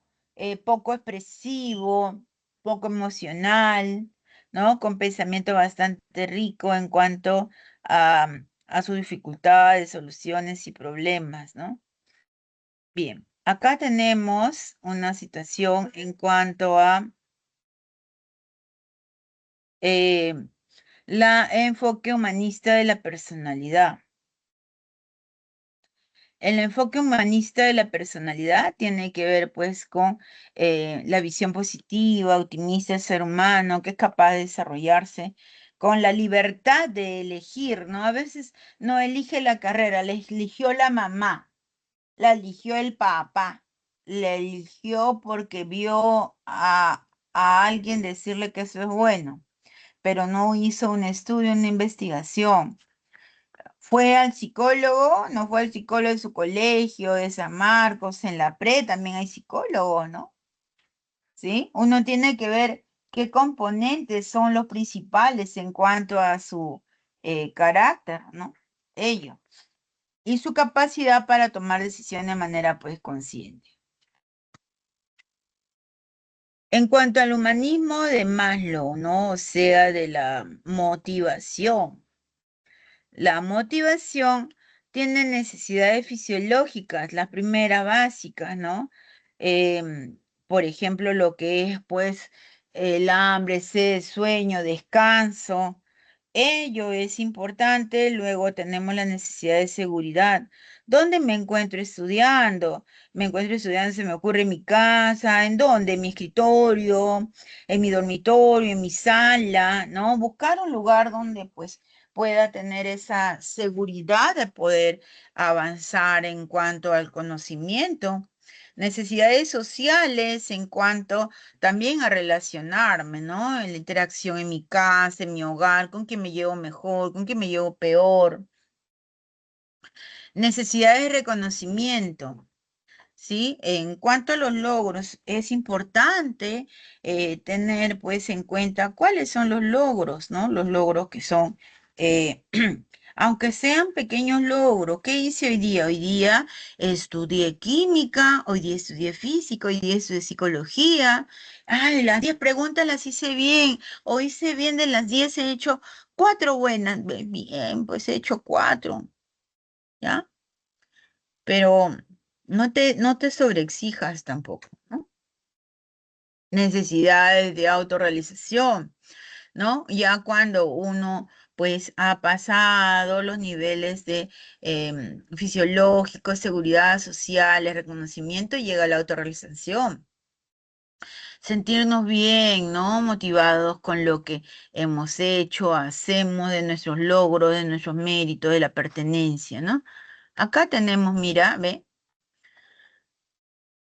Speaker 1: poco expresivo, poco emocional, ¿no? Con pensamiento bastante rico en cuanto a sus dificultades, soluciones y problemas, ¿no? Bien, acá tenemos una situación en cuanto a eh, la enfoque humanista de la personalidad. El enfoque humanista de la personalidad tiene que ver pues con la visión positiva, optimista del ser humano, que es capaz de desarrollarse con la libertad de elegir, ¿no? A veces no elige la carrera, la eligió la mamá, la eligió el papá, la eligió porque vio a alguien decirle que eso es bueno, pero no hizo un estudio, una investigación. Fue al psicólogo, no fue al psicólogo de su colegio, de San Marcos, en la pre también hay psicólogos, ¿no? ¿Sí? Uno tiene que ver qué componentes son los principales en cuanto a su carácter, ¿no? Ello. Y su capacidad para tomar decisiones de manera, pues, consciente. En cuanto al humanismo de Maslow, ¿no? O sea, de la motivación. La motivación tiene necesidades fisiológicas, las primeras básicas, ¿no? Por ejemplo, lo que es, pues, el hambre, sed, sueño, descanso. Ello es importante. Luego tenemos la necesidad de seguridad. ¿Dónde me encuentro estudiando? Me encuentro estudiando, se me ocurre en mi casa, ¿en dónde? En mi escritorio, en mi dormitorio, en mi sala, ¿no? Buscar un lugar donde pues pueda tener esa seguridad de poder avanzar en cuanto al conocimiento. Necesidades sociales en cuanto también a relacionarme, ¿no? En la interacción en mi casa, en mi hogar, con quién me llevo mejor, con quién me llevo peor. Necesidades de reconocimiento. ¿Sí? En cuanto a los logros, es importante tener pues en cuenta cuáles son los logros, ¿no? Los logros que son, eh, aunque sean pequeños logros. ¿Qué hice hoy día? Hoy día estudié química, hoy día estudié física, hoy día estudié psicología. Ay, las 10 preguntas las hice bien. O hice bien de las 10, he hecho 4 buenas. Bien, pues he hecho 4, ¿ya? Pero no te sobreexijas tampoco, ¿no? Necesidades de autorrealización, ¿no? Ya cuando uno pues ha pasado los niveles de fisiológicos, seguridad social, reconocimiento, llega la autorrealización. Sentirnos bien, ¿no? Motivados con lo que hemos hecho, hacemos, de nuestros logros, de nuestros méritos, de la pertenencia, ¿no? Acá tenemos, mira, ve,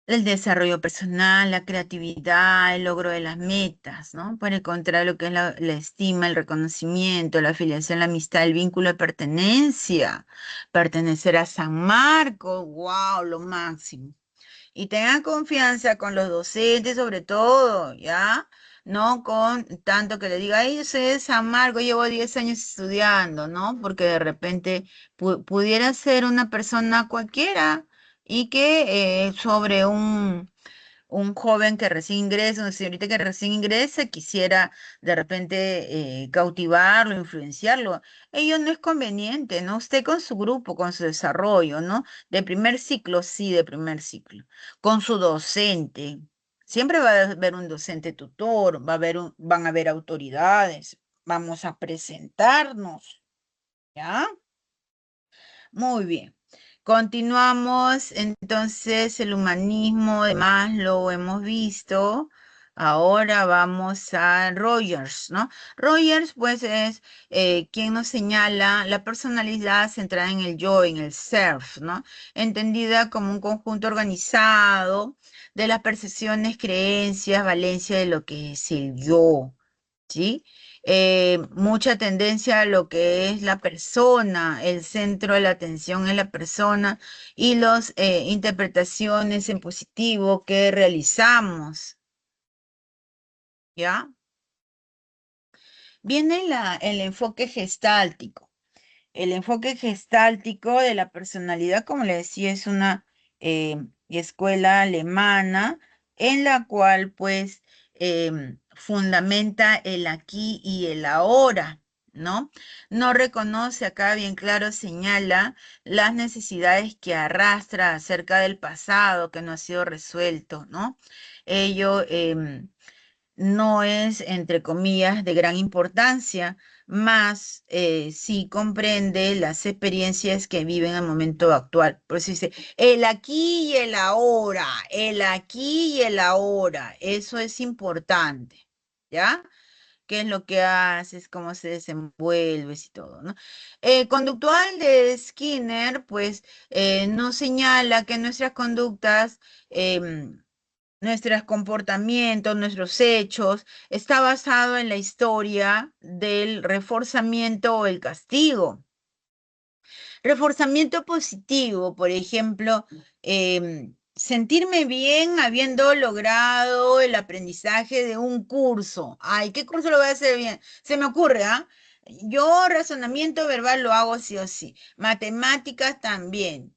Speaker 1: el desarrollo personal, la creatividad, el logro de las metas, ¿no? Para encontrar lo que es la estima, el reconocimiento, la afiliación, la amistad, el vínculo de pertenencia. Pertenecer a San Marcos, wow, lo máximo. Y tengan confianza con los docentes, sobre todo, ¿ya? No con tanto que le diga, ay, yo soy de San Marcos, llevo 10 años estudiando, ¿no? Porque de repente pudiera ser una persona cualquiera y que sobre un joven que recién ingresa, una señorita que recién ingresa, quisiera de repente cautivarlo, influenciarlo. Ello no es conveniente, ¿no? Usted con su grupo, con su desarrollo, ¿no? De primer ciclo, sí, de primer ciclo. Con su docente. Siempre va a haber un docente tutor, van a haber autoridades. Vamos a presentarnos, ¿ya? Muy bien. Continuamos entonces el humanismo de Maslow hemos visto. Ahora vamos a Rogers, ¿no? Rogers, pues, es quien nos señala la personalidad centrada en el yo, en el self, ¿no? Entendida como un conjunto organizado de las percepciones, creencias, valencia de lo que es el yo, ¿sí? Mucha tendencia a lo que es la persona, el centro de la atención es la persona y las interpretaciones en positivo que realizamos, ¿ya? Viene el enfoque gestáltico. El enfoque gestáltico de la personalidad, como le decía, es una escuela alemana en la cual pues fundamenta el aquí y el ahora, ¿no? No reconoce, acá bien claro señala las necesidades que arrastra acerca del pasado que no ha sido resuelto, ¿no? Ello no es, entre comillas, de gran importancia, más sí comprende las experiencias que vive en el momento actual. Por eso dice, el aquí y el aquí y el ahora, eso es importante, ¿ya? ¿Qué es lo que haces, cómo se desenvuelves y todo, ¿no? Conductual de Skinner, pues, nos señala que nuestras conductas nuestros comportamientos, nuestros hechos, está basado en la historia del reforzamiento o el castigo. Reforzamiento positivo, por ejemplo, sentirme bien habiendo logrado el aprendizaje de un curso. Ay, ¿qué curso lo voy a hacer bien? Se me ocurre, ¿ah? Yo razonamiento verbal lo hago sí o sí. Matemáticas también.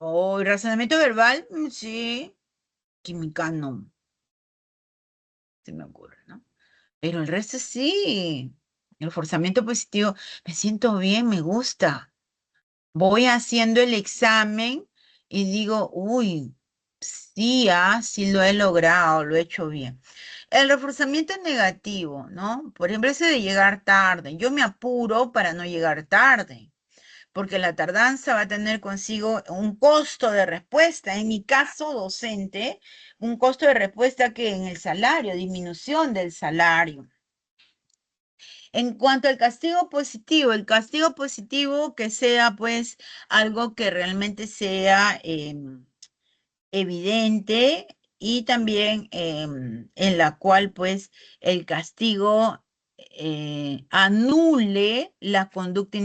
Speaker 1: Oh, razonamiento verbal, sí. Química no, se me ocurre, ¿no? Pero el resto sí. El reforzamiento positivo, me siento bien, me gusta. Voy haciendo el examen y digo, uy, sí, sí lo he logrado, lo he hecho bien. El reforzamiento negativo, ¿no? Por ejemplo, ese de llegar tarde. Yo me apuro para no llegar tarde, porque la tardanza va a tener consigo un costo de respuesta. En mi caso, docente, un costo de respuesta que en el salario, disminución del salario. En cuanto al castigo positivo, el castigo positivo que sea pues algo que realmente sea evidente y también en la cual pues el castigo anule la conducta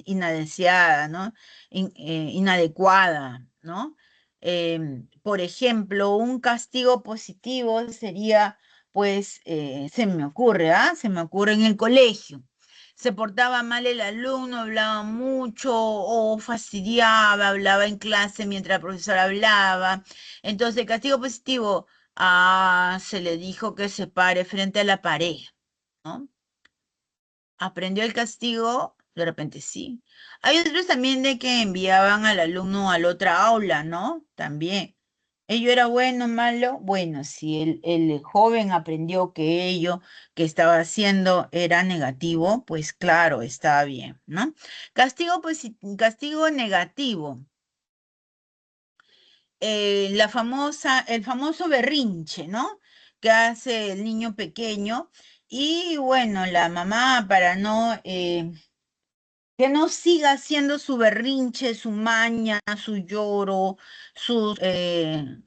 Speaker 1: inadeseada, ¿no? Inadecuada, ¿no? Por ejemplo, un castigo positivo sería, pues, se me ocurre, ¿ah? Se me ocurre en el colegio. Se portaba mal el alumno, hablaba mucho o fastidiaba, hablaba en clase mientras el profesor hablaba. Entonces, castigo positivo, se le dijo que se pare frente a la pared, ¿no? ¿Aprendió el castigo? De repente sí. Hay otros también de que enviaban al alumno a la otra aula, ¿no? También. ¿Ello era bueno o malo? Bueno, si el joven aprendió que ello que estaba haciendo era negativo, pues claro, estaba bien, ¿no? Castigo negativo. El famoso berrinche, ¿no? Que hace el niño pequeño. Y bueno, la mamá para no, que no siga haciendo su berrinche, su maña, su lloro, sus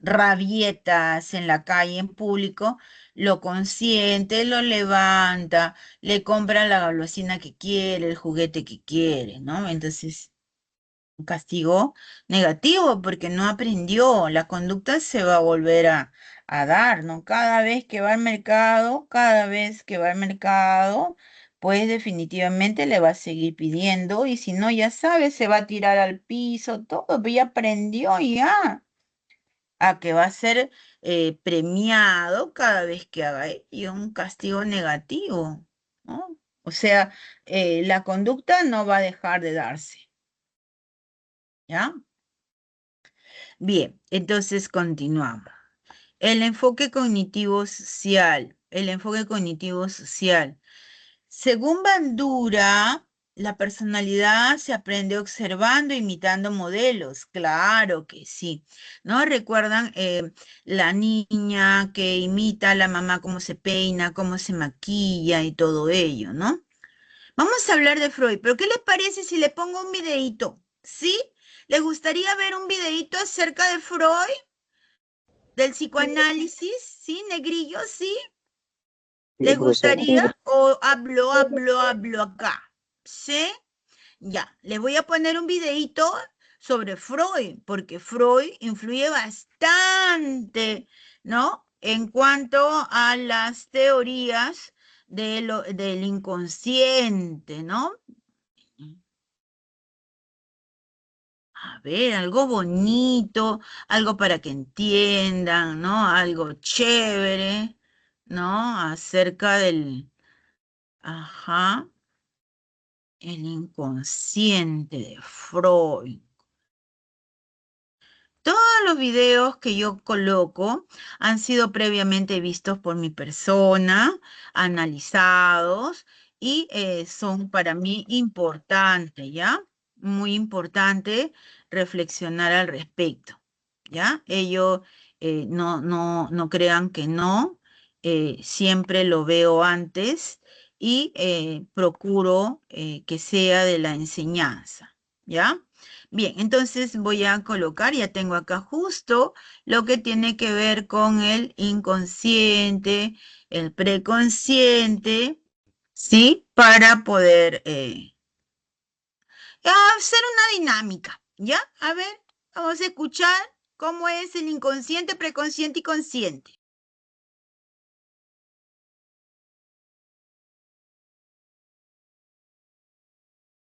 Speaker 1: rabietas en la calle, en público, lo consiente, lo levanta, le compra la golosina que quiere, el juguete que quiere, ¿no? Entonces un castigo negativo porque no aprendió, la conducta se va a volver a dar, ¿no? Cada vez que va al mercado, pues definitivamente le va a seguir pidiendo y si no, ya sabe, se va a tirar al piso, todo, pero ya aprendió ya a que va a ser premiado cada vez que haga ello, un castigo negativo, ¿no? O sea, la conducta no va a dejar de darse, ¿ya? Bien, entonces continuamos. El enfoque cognitivo social. El enfoque cognitivo social. Según Bandura, la personalidad se aprende observando, imitando modelos. Claro que sí. ¿No? ¿Recuerdan la niña que imita a la mamá cómo se peina, cómo se maquilla y todo ello, ¿no? Vamos a hablar de Freud, pero ¿qué les parece si le pongo un videíto? ¿Sí? ¿Les gustaría ver un videíto acerca de Freud, del psicoanálisis? ¿Sí, negrillo? ¿Sí?
Speaker 3: Sí,
Speaker 1: ¿Les
Speaker 3: profesora.
Speaker 1: gustaría? ¿O hablo acá? ¿Sí? Ya, les voy a poner un videíto sobre Freud, porque Freud influye bastante, ¿no? En cuanto a las teorías del inconsciente, ¿no? A ver, algo bonito, algo para que entiendan, ¿no? Algo chévere, ¿no? Acerca ajá, el inconsciente de Freud. Todos los videos que yo coloco han sido previamente vistos por mi persona, analizados y son para mí importantes, ¿ya? Muy importante reflexionar al respecto, ¿ya? Ellos no crean que no, siempre lo veo antes y procuro que sea de la enseñanza, ¿ya? Bien, entonces voy a colocar, ya tengo acá justo lo que tiene que ver con el inconsciente, el preconsciente, ¿sí? Para poder hacer una dinámica, ¿ya? A ver, vamos a escuchar cómo es el inconsciente, preconsciente y consciente.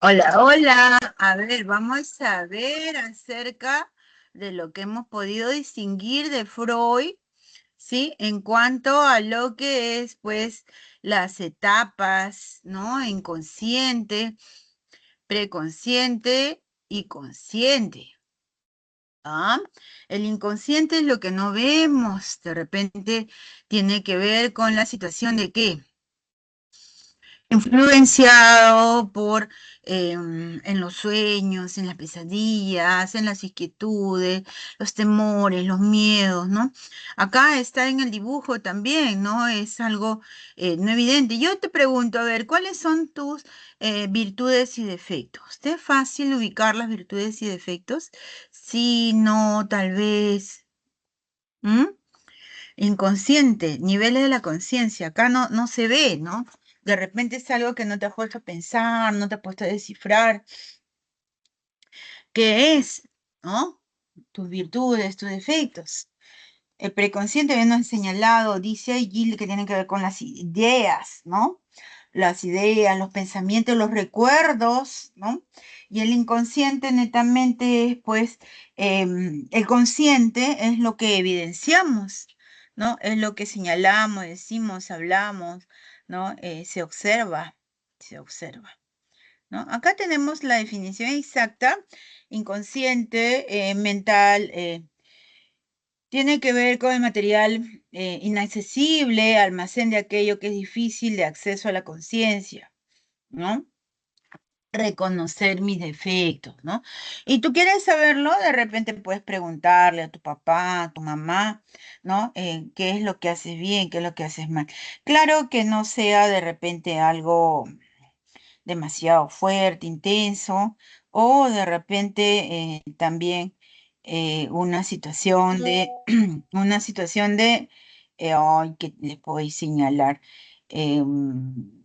Speaker 1: Hola, hola. A ver, vamos a ver acerca de lo que hemos podido distinguir de Freud. ¿sí? En cuanto a lo que es, pues, las etapas, ¿no? Inconsciente, preconsciente y consciente. ¿Ah? El inconsciente es lo que no vemos, de repente tiene que ver con la situación de qué, influenciado por en los sueños, en las pesadillas, en las inquietudes, los temores, los miedos, ¿no? Acá está en el dibujo también, ¿no? Es algo no evidente. Yo te pregunto, a ver, ¿cuáles son tus virtudes y defectos? ¿Te es fácil ubicar las virtudes y defectos? Sí, no, tal vez. ¿Mm? Inconsciente, niveles de la conciencia. Acá no se ve, ¿no? De repente es algo que no te has puesto a pensar, no te has puesto a descifrar. ¿Qué es? ¿No? Tus virtudes, tus defectos. El preconsciente bien nos ha señalado, dice allí que tiene que ver con las ideas, ¿no? Las ideas, los pensamientos, los recuerdos, ¿no? Y el inconsciente netamente es, pues, el consciente es lo que evidenciamos, ¿no? Es lo que señalamos, decimos, hablamos, ¿no? Se observa, ¿no? Acá tenemos la definición exacta, inconsciente, mental, tiene que ver con el material inaccesible, almacén de aquello que es difícil de acceso a la conciencia, ¿no? Reconocer mis defectos, ¿no? Y tú quieres saberlo, de repente puedes preguntarle a tu papá, a tu mamá, ¿no? ¿Qué es lo que haces bien, qué es lo que haces mal? Claro que no sea de repente algo demasiado fuerte, intenso, o de repente también una situación de, una situación de, ay, que les puedo señalar. em,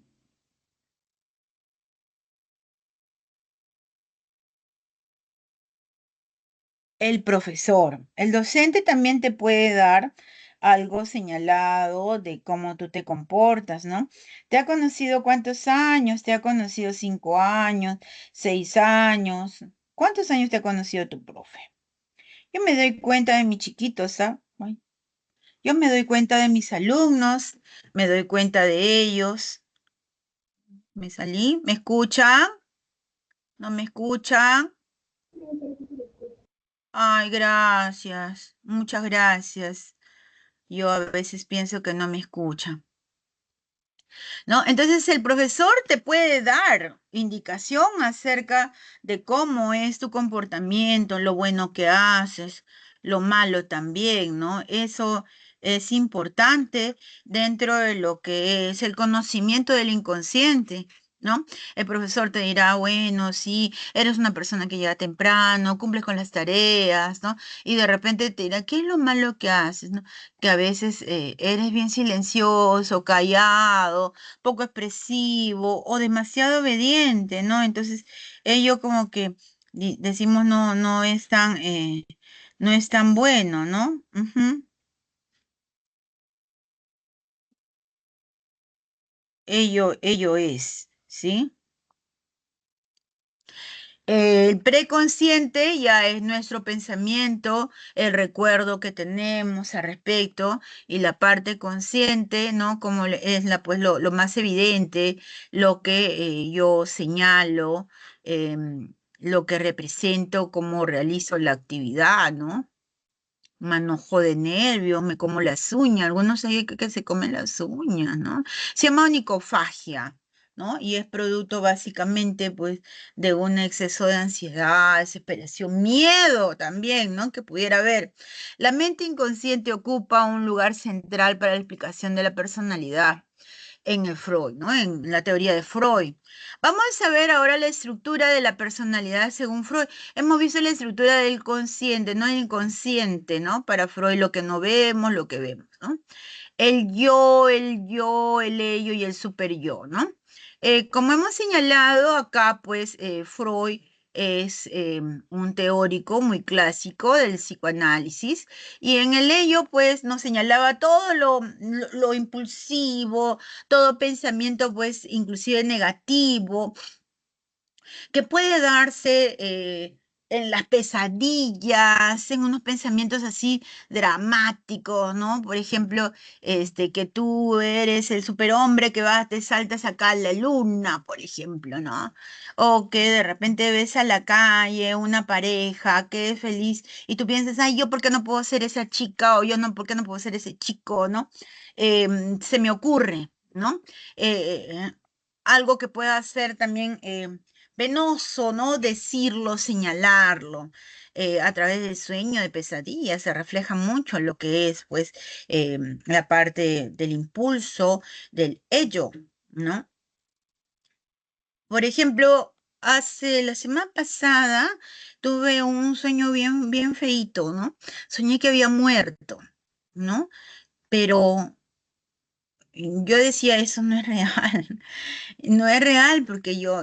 Speaker 1: el profesor, el docente también te puede dar algo señalado de cómo tú te comportas, ¿no? ¿Te ha conocido cuántos años? ¿Te ha conocido 5 años, 6 años? ¿Cuántos años te ha conocido tu profe? Yo me doy cuenta de mis chiquitos, ¿sabes? Yo me doy cuenta de mis alumnos, me doy cuenta de ellos. ¿Me salí? ¿Me escuchan? ¿No me escuchan? Ay, gracias. Muchas gracias. Yo a veces pienso que no me escuchan. ¿No? Entonces el profesor te puede dar indicación acerca de cómo es tu comportamiento, lo bueno que haces, lo malo también, ¿no? Eso es importante dentro de lo que es el conocimiento del inconsciente. ¿No? El profesor te dirá, bueno, sí, eres una persona que llega temprano, cumples con las tareas, ¿no? Y de repente te dirá, ¿qué es lo malo que haces, ¿no? Que a veces eres bien silencioso, callado, poco expresivo o demasiado obediente, ¿no? Entonces, ello como que decimos no es tan bueno, ¿no? Ujú. Ello es, ¿sí? El preconsciente ya es nuestro pensamiento, el recuerdo que tenemos al respecto, y la parte consciente, ¿no? Como es pues lo más evidente, lo que yo señalo, lo que represento, cómo realizo la actividad, ¿no? Manojo de nervios, me como las uñas, algunos hay que se comen las uñas, ¿no? Se llama onicofagia, ¿no? Y es producto básicamente, pues, de un exceso de ansiedad, desesperación, miedo también, ¿no? Que pudiera haber. La mente inconsciente ocupa un lugar central para la explicación de la personalidad en el Freud, ¿no? En la teoría de Freud. Vamos a ver ahora la estructura de la personalidad según Freud. Hemos visto la estructura del consciente, no del inconsciente, ¿no? Para Freud lo que no vemos, lo que vemos, ¿no? El ello y el superyo, ¿no? Como hemos señalado acá, pues Freud es un teórico muy clásico del psicoanálisis y en el ello, pues, nos señalaba todo lo impulsivo, todo pensamiento, pues, inclusive negativo, que puede darse en las pesadillas, en unos pensamientos así dramáticos, ¿no? Por ejemplo, que tú eres el superhombre que vas, te saltas acá a la luna, por ejemplo, ¿no? O que de repente ves a la calle una pareja que es feliz y tú piensas, ay, yo por qué no puedo ser esa chica o yo no, por qué no puedo ser ese chico, ¿no? Se me ocurre, ¿no? Algo que pueda ser también penoso, ¿no? Decirlo, señalarlo. A través del sueño de pesadilla se refleja mucho lo que es, pues, la parte del impulso, del ello, ¿no? Por ejemplo, hace la semana pasada tuve un sueño bien, bien feíto, ¿no? Soñé que había muerto, ¿no? Pero yo decía, eso no es real. No es real porque yo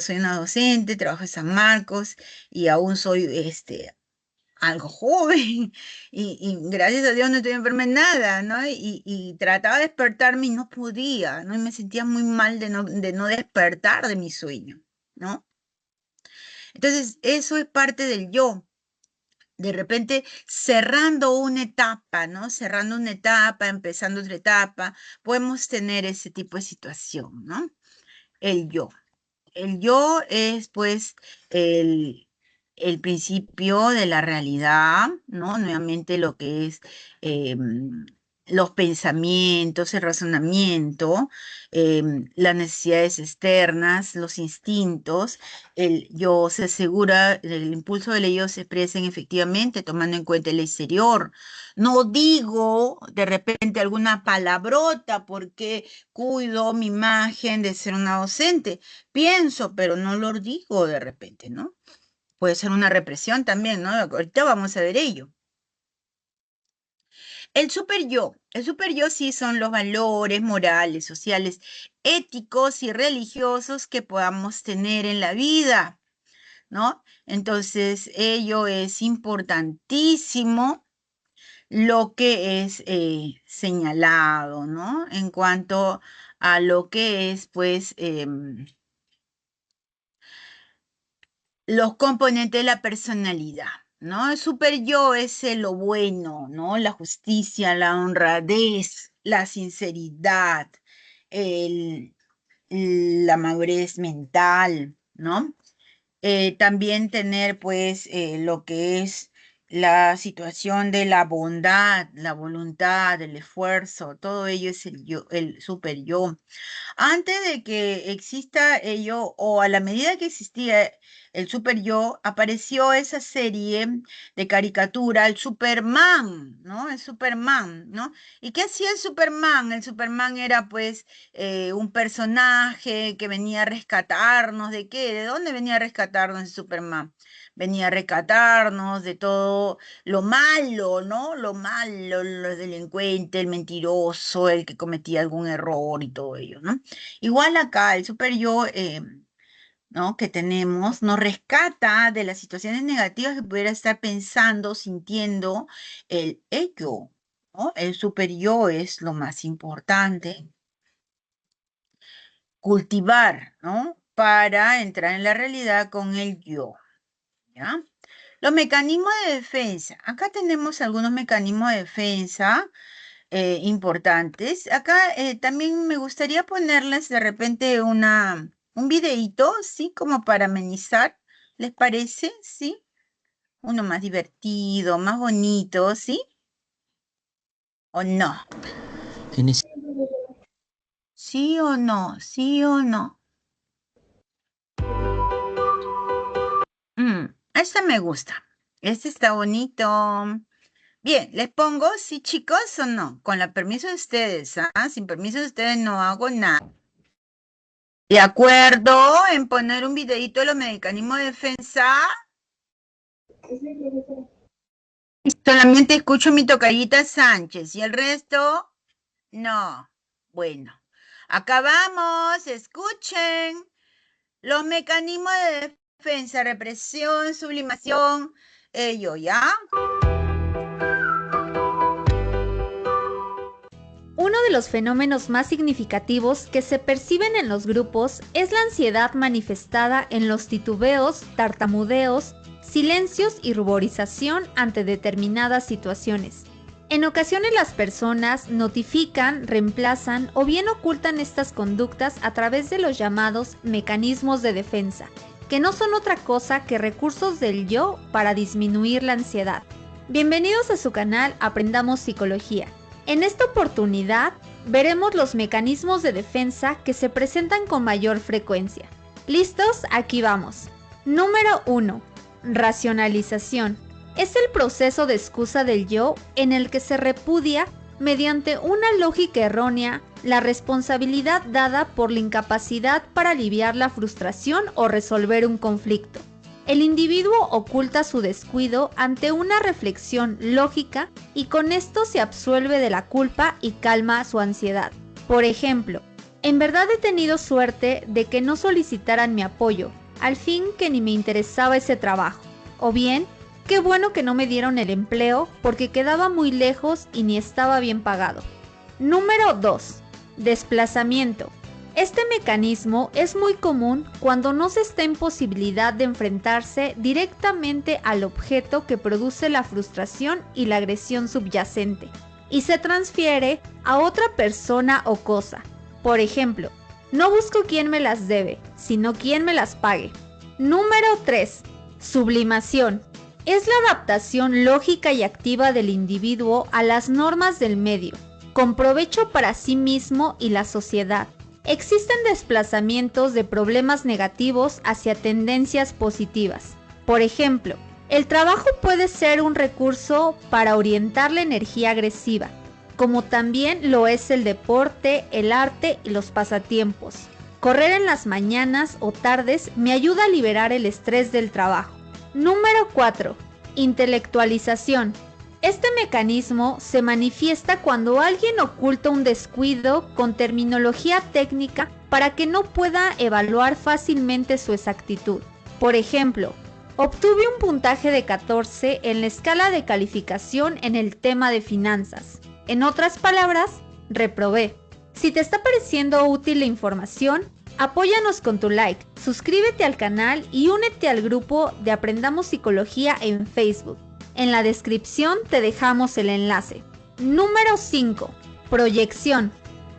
Speaker 1: soy una docente, trabajo en San Marcos y aún soy algo joven y gracias a Dios no estoy enferma en nada, ¿no? Y trataba de despertarme y no podía, ¿no? Y me sentía muy mal de no despertar de mi sueño, ¿no? Entonces, eso es parte del yo. De repente cerrando una etapa, ¿no? Cerrando una etapa, empezando otra etapa, podemos tener ese tipo de situación, ¿no? El yo. El yo es pues el, el principio de la realidad, ¿no? Nuevamente lo que es los pensamientos, el razonamiento, las necesidades externas, los instintos. El yo se asegura, el impulso del yo se expresa efectivamente tomando en cuenta el exterior. No digo de repente alguna palabrota porque cuido mi imagen de ser una docente. Pienso, pero no lo digo de repente, ¿no? Puede ser una represión también, ¿no? Ahorita vamos a ver ello. El super yo sí son los valores morales, sociales, éticos y religiosos que podamos tener en la vida, ¿no? Entonces, ello es importantísimo lo que es señalado, ¿no? En cuanto a lo que es, pues, los componentes de la personalidad, ¿no? El super yo es lo bueno, ¿no? La justicia, la honradez, la sinceridad, el, la madurez mental, ¿no? También tener pues lo que es la situación de la bondad, la voluntad, el esfuerzo, todo ello es el yo, el super yo. Antes de que exista ello, o a la medida que existía el Super Yo, apareció esa serie de caricatura, el Superman, ¿no? El Superman, ¿no? ¿Y qué hacía el Superman? El Superman era pues un personaje que venía a rescatarnos, ¿de qué? ¿De dónde venía a rescatarnos el Superman? Venía a rescatarnos de todo lo malo, ¿no? Lo malo, los delincuentes, el mentiroso, el que cometía algún error y todo ello, ¿no? Igual acá, el super yo, ¿no? Que tenemos, nos rescata de las situaciones negativas que pudiera estar pensando, sintiendo el ello, ¿no? El super yo es lo más importante. Cultivar, ¿no? Para entrar en la realidad con el yo, ¿ya? Los mecanismos de defensa. Acá tenemos algunos mecanismos de defensa importantes. Acá también me gustaría ponerles de repente un videíto, ¿sí? Como para amenizar, ¿les parece? ¿Sí? Uno más divertido, más bonito, ¿sí? ¿O no?
Speaker 3: En ese
Speaker 1: ¿Sí o no? ¿Sí o no? Este me gusta. Este está bonito. Bien, les pongo sí, chicos, o no. Con la permiso de ustedes, ¿ah? Sin permiso de ustedes no hago nada. ¿De acuerdo en poner un videito de los mecanismos de defensa? Solamente escucho mi tocallita Sánchez y el resto, no. Bueno, acá vamos, escuchen. Los mecanismos de defensa, represión, sublimación, ello, ¿ya?
Speaker 2: Uno de los fenómenos más significativos que se perciben en los grupos es la ansiedad manifestada en los titubeos, tartamudeos, silencios y ruborización ante determinadas situaciones. En ocasiones las personas notifican, reemplazan o bien ocultan estas conductas a través de los llamados mecanismos de defensa, que no son otra cosa que recursos del yo para disminuir la ansiedad. Bienvenidos a su canal Aprendamos Psicología. En esta oportunidad veremos los mecanismos de defensa que se presentan con mayor frecuencia. ¿Listos? Aquí vamos. Número 1. Racionalización. Es el proceso de excusa del yo en el que se repudia, mediante una lógica errónea, la responsabilidad dada por la incapacidad para aliviar la frustración o resolver un conflicto. El individuo oculta su descuido ante una reflexión lógica y con esto se absuelve de la culpa y calma su ansiedad. Por ejemplo, en verdad he tenido suerte de que no solicitaran mi apoyo, al fin que ni me interesaba ese trabajo. O bien, qué bueno que no me dieron el empleo porque quedaba muy lejos y ni estaba bien pagado. Número 2. Desplazamiento. Este mecanismo es muy común cuando no se está en posibilidad de enfrentarse directamente al objeto que produce la frustración y la agresión subyacente, y se transfiere a otra persona o cosa. Por ejemplo, no busco quién me las debe, sino quién me las pague. Número 3. Sublimación. Es la adaptación lógica y activa del individuo a las normas del medio, con provecho para sí mismo y la sociedad. Existen desplazamientos de problemas negativos hacia tendencias positivas. Por ejemplo, el trabajo puede ser un recurso para orientar la energía agresiva, como también lo es el deporte, el arte y los pasatiempos. Correr en las mañanas o tardes me ayuda a liberar el estrés del trabajo. Número 4. Intelectualización. Este mecanismo se manifiesta cuando alguien oculta un descuido con terminología técnica para que no pueda evaluar fácilmente su exactitud. Por ejemplo, obtuve un puntaje de 14 en la escala de calificación en el tema de finanzas. En otras palabras, reprobé. Si te está pareciendo útil la información, apóyanos con tu like, suscríbete al canal y únete al grupo de Aprendamos Psicología en Facebook. En la descripción te dejamos el enlace. Número 5. Proyección.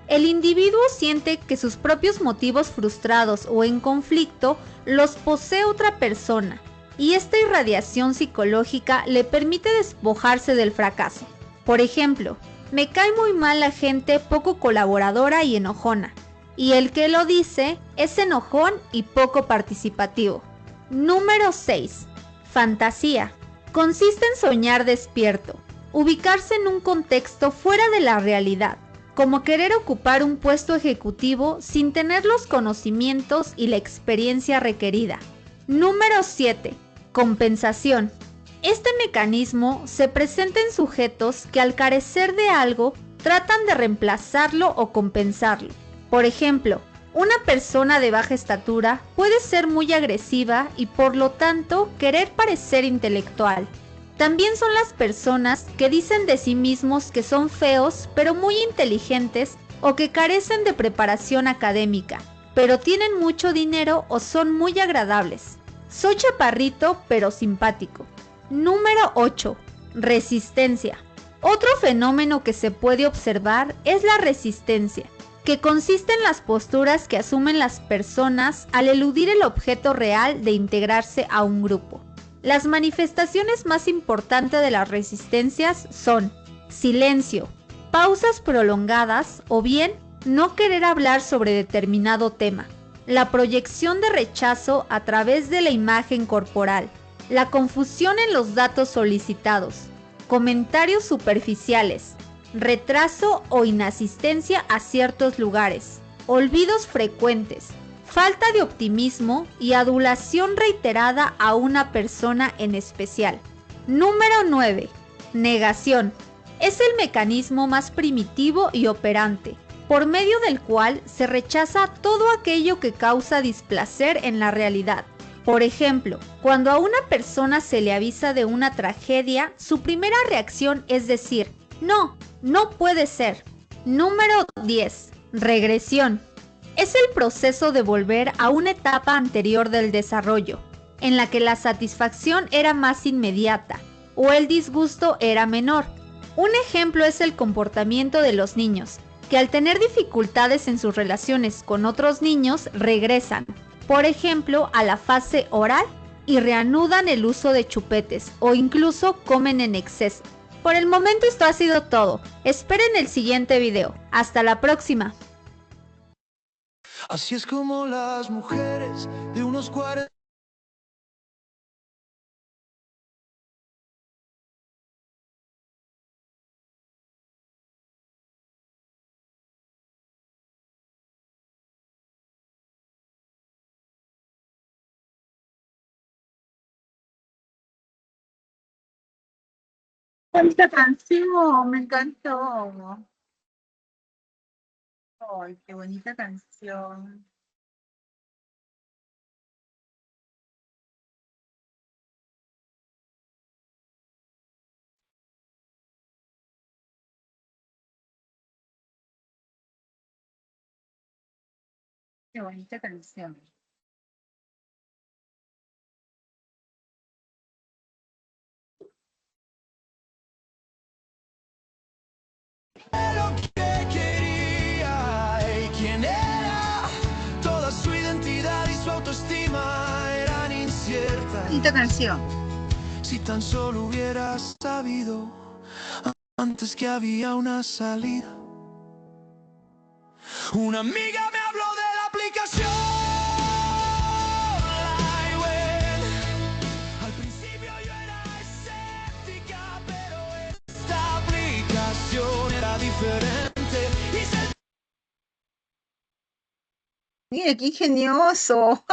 Speaker 2: El individuo siente que sus propios motivos frustrados o en conflicto los posee otra persona, y esta irradiación psicológica le permite despojarse del fracaso. Por ejemplo, me cae muy mal la gente poco colaboradora y enojona, y el que lo dice es enojón y poco participativo. Número 6. Fantasía. Consiste en soñar despierto, ubicarse en un contexto fuera de la realidad, como querer ocupar un puesto ejecutivo sin tener los conocimientos y la experiencia requerida. Número 7. Compensación. Este mecanismo se presenta en sujetos que al carecer de algo tratan de reemplazarlo o compensarlo. Por ejemplo, una persona de baja estatura puede ser muy agresiva y por lo tanto querer parecer intelectual. También son las personas que dicen de sí mismos que son feos pero muy inteligentes o que carecen de preparación académica, pero tienen mucho dinero o son muy agradables. Soy chaparrito pero simpático. Número 8. Resistencia. Otro fenómeno que se puede observar es la resistencia, que consiste en las posturas que asumen las personas al eludir el objeto real de integrarse a un grupo. Las manifestaciones más importantes de las resistencias son silencio, pausas prolongadas o bien no querer hablar sobre determinado tema, la proyección de rechazo a través de la imagen corporal, la confusión en los datos solicitados, comentarios superficiales, retraso o inasistencia a ciertos lugares, olvidos frecuentes, falta de optimismo y adulación reiterada a una persona en especial. Número 9. Negación. Es el mecanismo más primitivo y operante, por medio del cual se rechaza todo aquello que causa displacer en la realidad. Por ejemplo, cuando a una persona se le avisa de una tragedia, su primera reacción es decir, no puede ser. Número 10. Regresión. Es el proceso de volver a una etapa anterior del desarrollo. en la que la satisfacción era más inmediata o el disgusto era menor. Un ejemplo es el comportamiento de los niños, que al tener dificultades en sus relaciones con otros niños regresan, por ejemplo, a la fase oral y reanudan el uso de chupetes o incluso comen en exceso. Por el momento esto ha sido todo. Esperen el siguiente video. Hasta la próxima.
Speaker 3: Así es como las mujeres de unos 40.
Speaker 1: Esta canción me encantó. Ay, qué bonita canción. Qué bonita canción.
Speaker 3: Lo que quería y quién era, toda su identidad y su autoestima eran inciertas.
Speaker 1: Bonita canción.
Speaker 3: Si tan solo hubieras sabido antes que había una salida. Una amiga me habló de la aplicación Livewell. Al principio yo era escéptica, pero esta aplicación era diferente. Y se...
Speaker 1: Mira, qué ingenioso.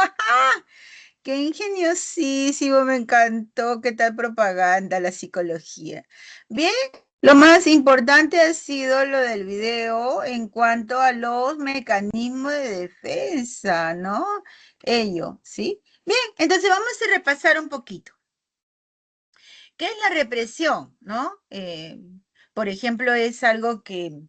Speaker 1: Qué ingeniosísimo, me encantó. Qué tal propaganda, la psicología. Bien, lo más importante ha sido lo del video en cuanto a los mecanismos de defensa, ¿no? Ello, ¿sí? Bien, entonces vamos a repasar un poquito. ¿Qué es la represión, no? Por ejemplo, es algo que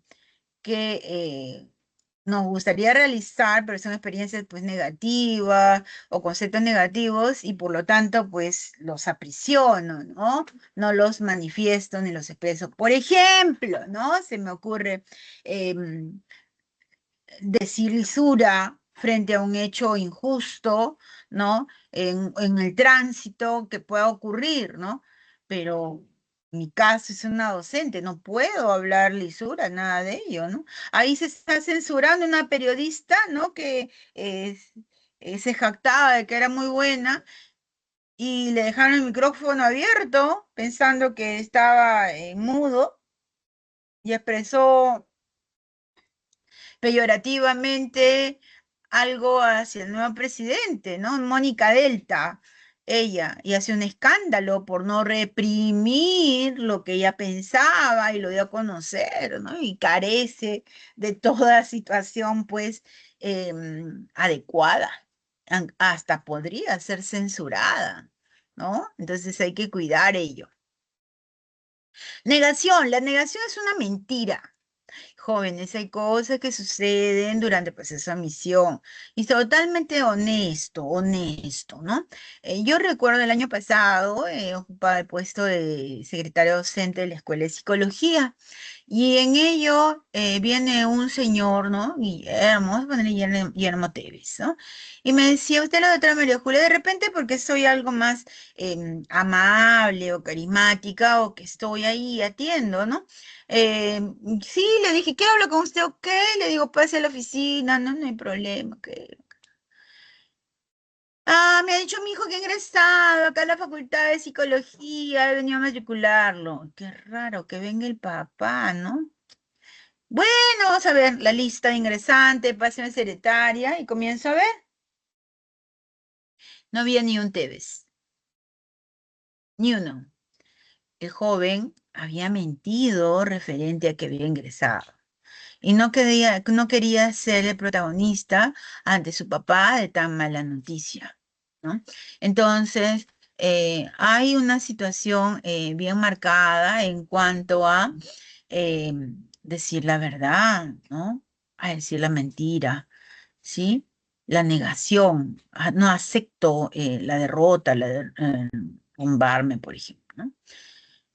Speaker 1: nos gustaría realizar, pero son experiencias pues negativas o conceptos negativos y por lo tanto pues los aprisiono, ¿no? No los manifiesto ni los expreso. Por ejemplo, ¿no? Se me ocurre decir lisura frente a un hecho injusto, ¿no? En el tránsito que pueda ocurrir, ¿no? Pero mi caso es una docente, no puedo hablar lisura, nada de ello, ¿no? Ahí se está censurando una periodista, ¿no? Que se jactaba de que era muy buena y le dejaron el micrófono abierto pensando que estaba mudo y expresó peyorativamente algo hacia el nuevo presidente, ¿no? Mónica Delta, ella, y hace un escándalo por no reprimir lo que ella pensaba y lo dio a conocer, ¿no? Y carece de toda situación, pues, adecuada. Hasta podría ser censurada, ¿no? Entonces hay que cuidar ello. Negación, la negación es una mentira. Jóvenes, hay cosas que suceden durante el proceso de admisión y totalmente honesto, ¿no? Yo recuerdo el año pasado, ocupaba el puesto de secretario docente de la Escuela de Psicología y en ello viene un señor, ¿no? Guillermo, vamos a ponerle Guillermo Tevez, ¿no? Y me decía, usted la doctora María Julia, de repente porque soy algo más amable o carismática o que estoy ahí atiendo, ¿no? Eh, sí, le dije, ¿qué hablo con usted? Ok, le digo, pase a la oficina, no, no hay problema. Ah, me ha dicho mi hijo que ha ingresado acá a la Facultad de Psicología, he venido a matricularlo. Qué raro que venga el papá, ¿no? Bueno, vamos a ver la lista de ingresantes, pase secretaria y comienzo a ver. No había ni un Tevez, ni uno. El joven había mentido referente a que había ingresado. Y no quería ser el protagonista ante su papá de tan mala noticia, ¿no? Entonces, hay una situación bien marcada en cuanto a eh, decir la verdad, ¿no? A decir la mentira, ¿sí? la negación, no acepto la derrota, tumbarme, por ejemplo, ¿no?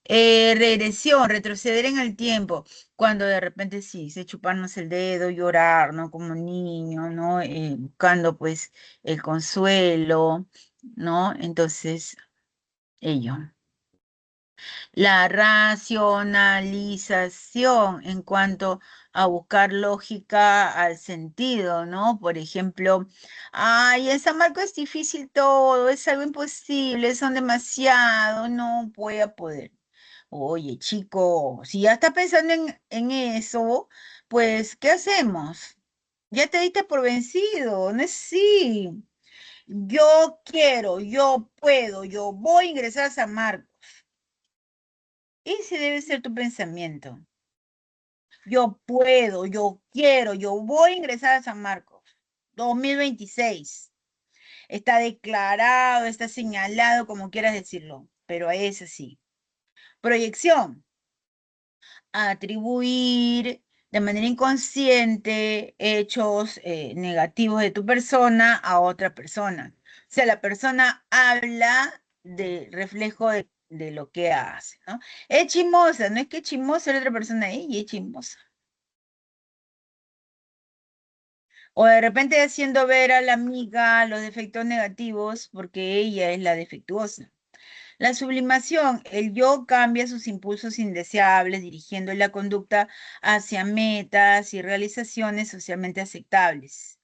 Speaker 1: Regresión, retroceder en el tiempo, cuando de repente sí, se chuparnos el dedo, llorar, ¿no? Como niño, ¿no? Buscando pues el consuelo, ¿no? Entonces, ello. La racionalización en cuanto a buscar lógica al sentido, ¿no? Por ejemplo, ay, esa marca es difícil todo, es algo imposible, son demasiado, no voy a poder. Oye, chico, si ya estás pensando en eso, pues, ¿qué hacemos? Ya te diste por vencido, no es sí. Yo quiero, yo puedo, yo voy a ingresar a San Marcos. Ese debe ser tu pensamiento. Yo puedo, yo quiero, yo voy a ingresar a San Marcos. 2026. Está declarado, está señalado, como quieras decirlo, pero es así. Proyección. Atribuir de manera inconsciente hechos negativos de tu persona a otra persona. O sea, la persona habla de reflejo de lo que hace, ¿no? Es chismosa, no es que es chismosa la otra persona, ella es chismosa. O de repente haciendo ver a la amiga los defectos negativos porque ella es la defectuosa. La sublimación, el yo cambia sus impulsos indeseables, dirigiendo la conducta hacia metas y realizaciones socialmente aceptables.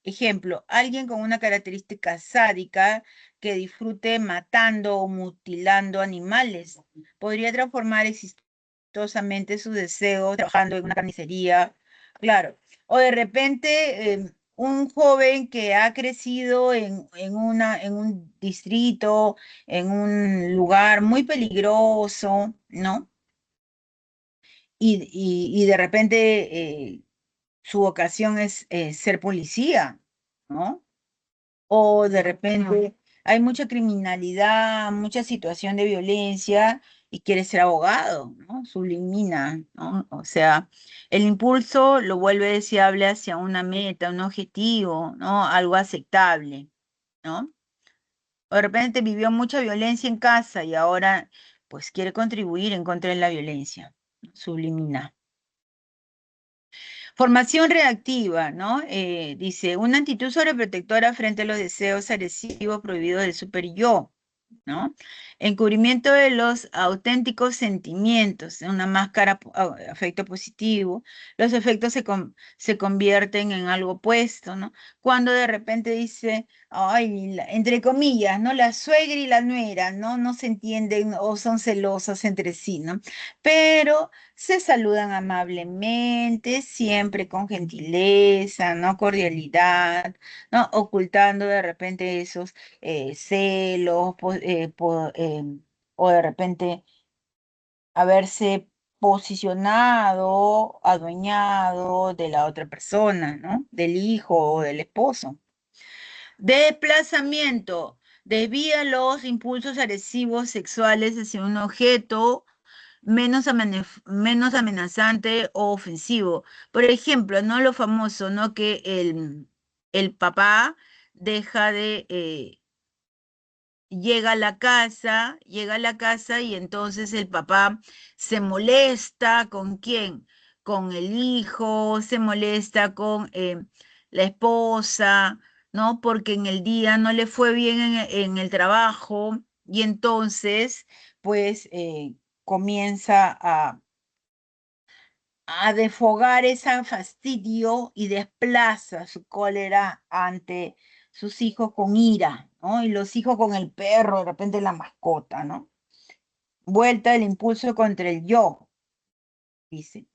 Speaker 1: Ejemplo, alguien con una característica sádica que disfrute matando o mutilando animales podría transformar exitosamente sus deseos trabajando en una carnicería, claro. O de repente, un joven que ha crecido en un distrito, en un lugar muy peligroso, ¿no? Y de repente su vocación es ser policía, ¿no? O de repente hay mucha criminalidad, mucha situación de violencia y quiere ser abogado, ¿no? Sublimina, ¿no? O sea, el impulso lo vuelve deseable hacia una meta, un objetivo, ¿no? Algo aceptable, ¿no? O de repente vivió mucha violencia en casa y ahora pues quiere contribuir en contra de la violencia, ¿no? Sublimina. Formación reactiva, ¿no? Dice, una actitud sobreprotectora frente a los deseos agresivos prohibidos del super yo, ¿no? Encubrimiento de los auténticos sentimientos, una máscara afecto positivo, los efectos se convierten en algo opuesto, ¿no? Cuando de repente dice, ay, entre comillas, ¿no? La suegra y la nuera, ¿no? No se entienden o son celosas entre sí, ¿no? Pero se saludan amablemente, siempre con gentileza, ¿no? Cordialidad, ¿no? Ocultando de repente esos celos, o de repente haberse posicionado, adueñado de la otra persona, ¿no? Del hijo o del esposo. Desplazamiento. Desvía los impulsos agresivos sexuales hacia un objeto menos amenazante o ofensivo. Por ejemplo, ¿no? Lo famoso, ¿no? Que el papá deja de, llega a la casa y entonces el papá se molesta con quién, con el hijo, se molesta con la esposa, ¿no? Porque en el día no le fue bien en el trabajo y entonces, pues, comienza a desfogar ese fastidio y desplaza su cólera ante sus hijos con ira, ¿no? Y los hijos con el perro, de repente la mascota, ¿no? Vuelta el impulso contra el yo, dice.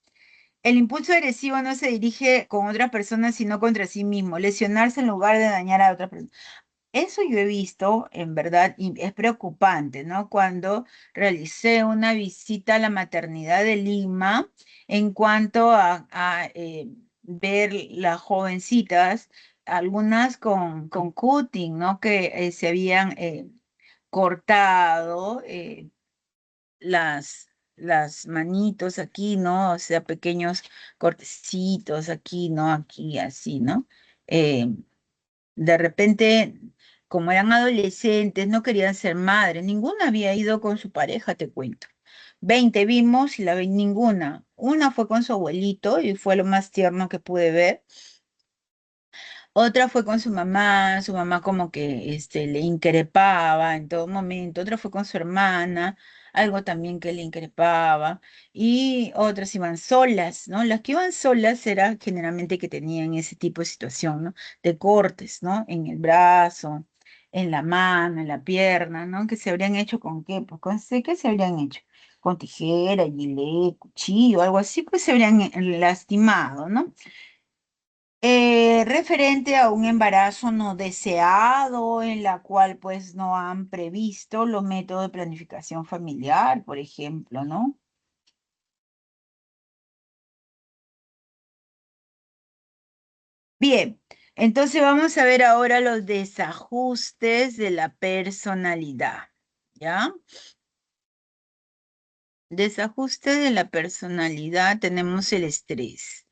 Speaker 1: El impulso agresivo no se dirige con otras personas, sino contra sí mismo, lesionarse en lugar de dañar a otras personas. Eso yo he visto, en verdad, y es preocupante, ¿no? Cuando realicé una visita a la maternidad de Lima, en cuanto a ver las jovencitas, algunas con cutting, ¿no? Que se habían cortado las manitos aquí, ¿no? O sea, pequeños cortecitos aquí, ¿no? Aquí, así, ¿no? De repente, como eran adolescentes, no querían ser madres. Ninguna había ido con su pareja, te cuento. 20 vimos y ninguna. Una fue con su abuelito y fue lo más tierno que pude ver. Otra fue con su mamá como que le increpaba en todo momento. Otra fue con su hermana, algo también que le increpaba. Y otras iban solas, ¿no? Las que iban solas era generalmente que tenían ese tipo de situación, ¿no? De cortes, ¿no? En el brazo, en la mano, en la pierna, ¿no? Que se habrían hecho con qué, pues ¿qué se habrían hecho? Con tijera, gilet, cuchillo, algo así, pues se habrían lastimado, ¿no? Referente a un embarazo no deseado, en la cual pues no han previsto los métodos de planificación familiar, por ejemplo, ¿no? Bien, entonces vamos a ver ahora los desajustes de la personalidad, ¿ya? Desajuste de la personalidad, tenemos el estrés.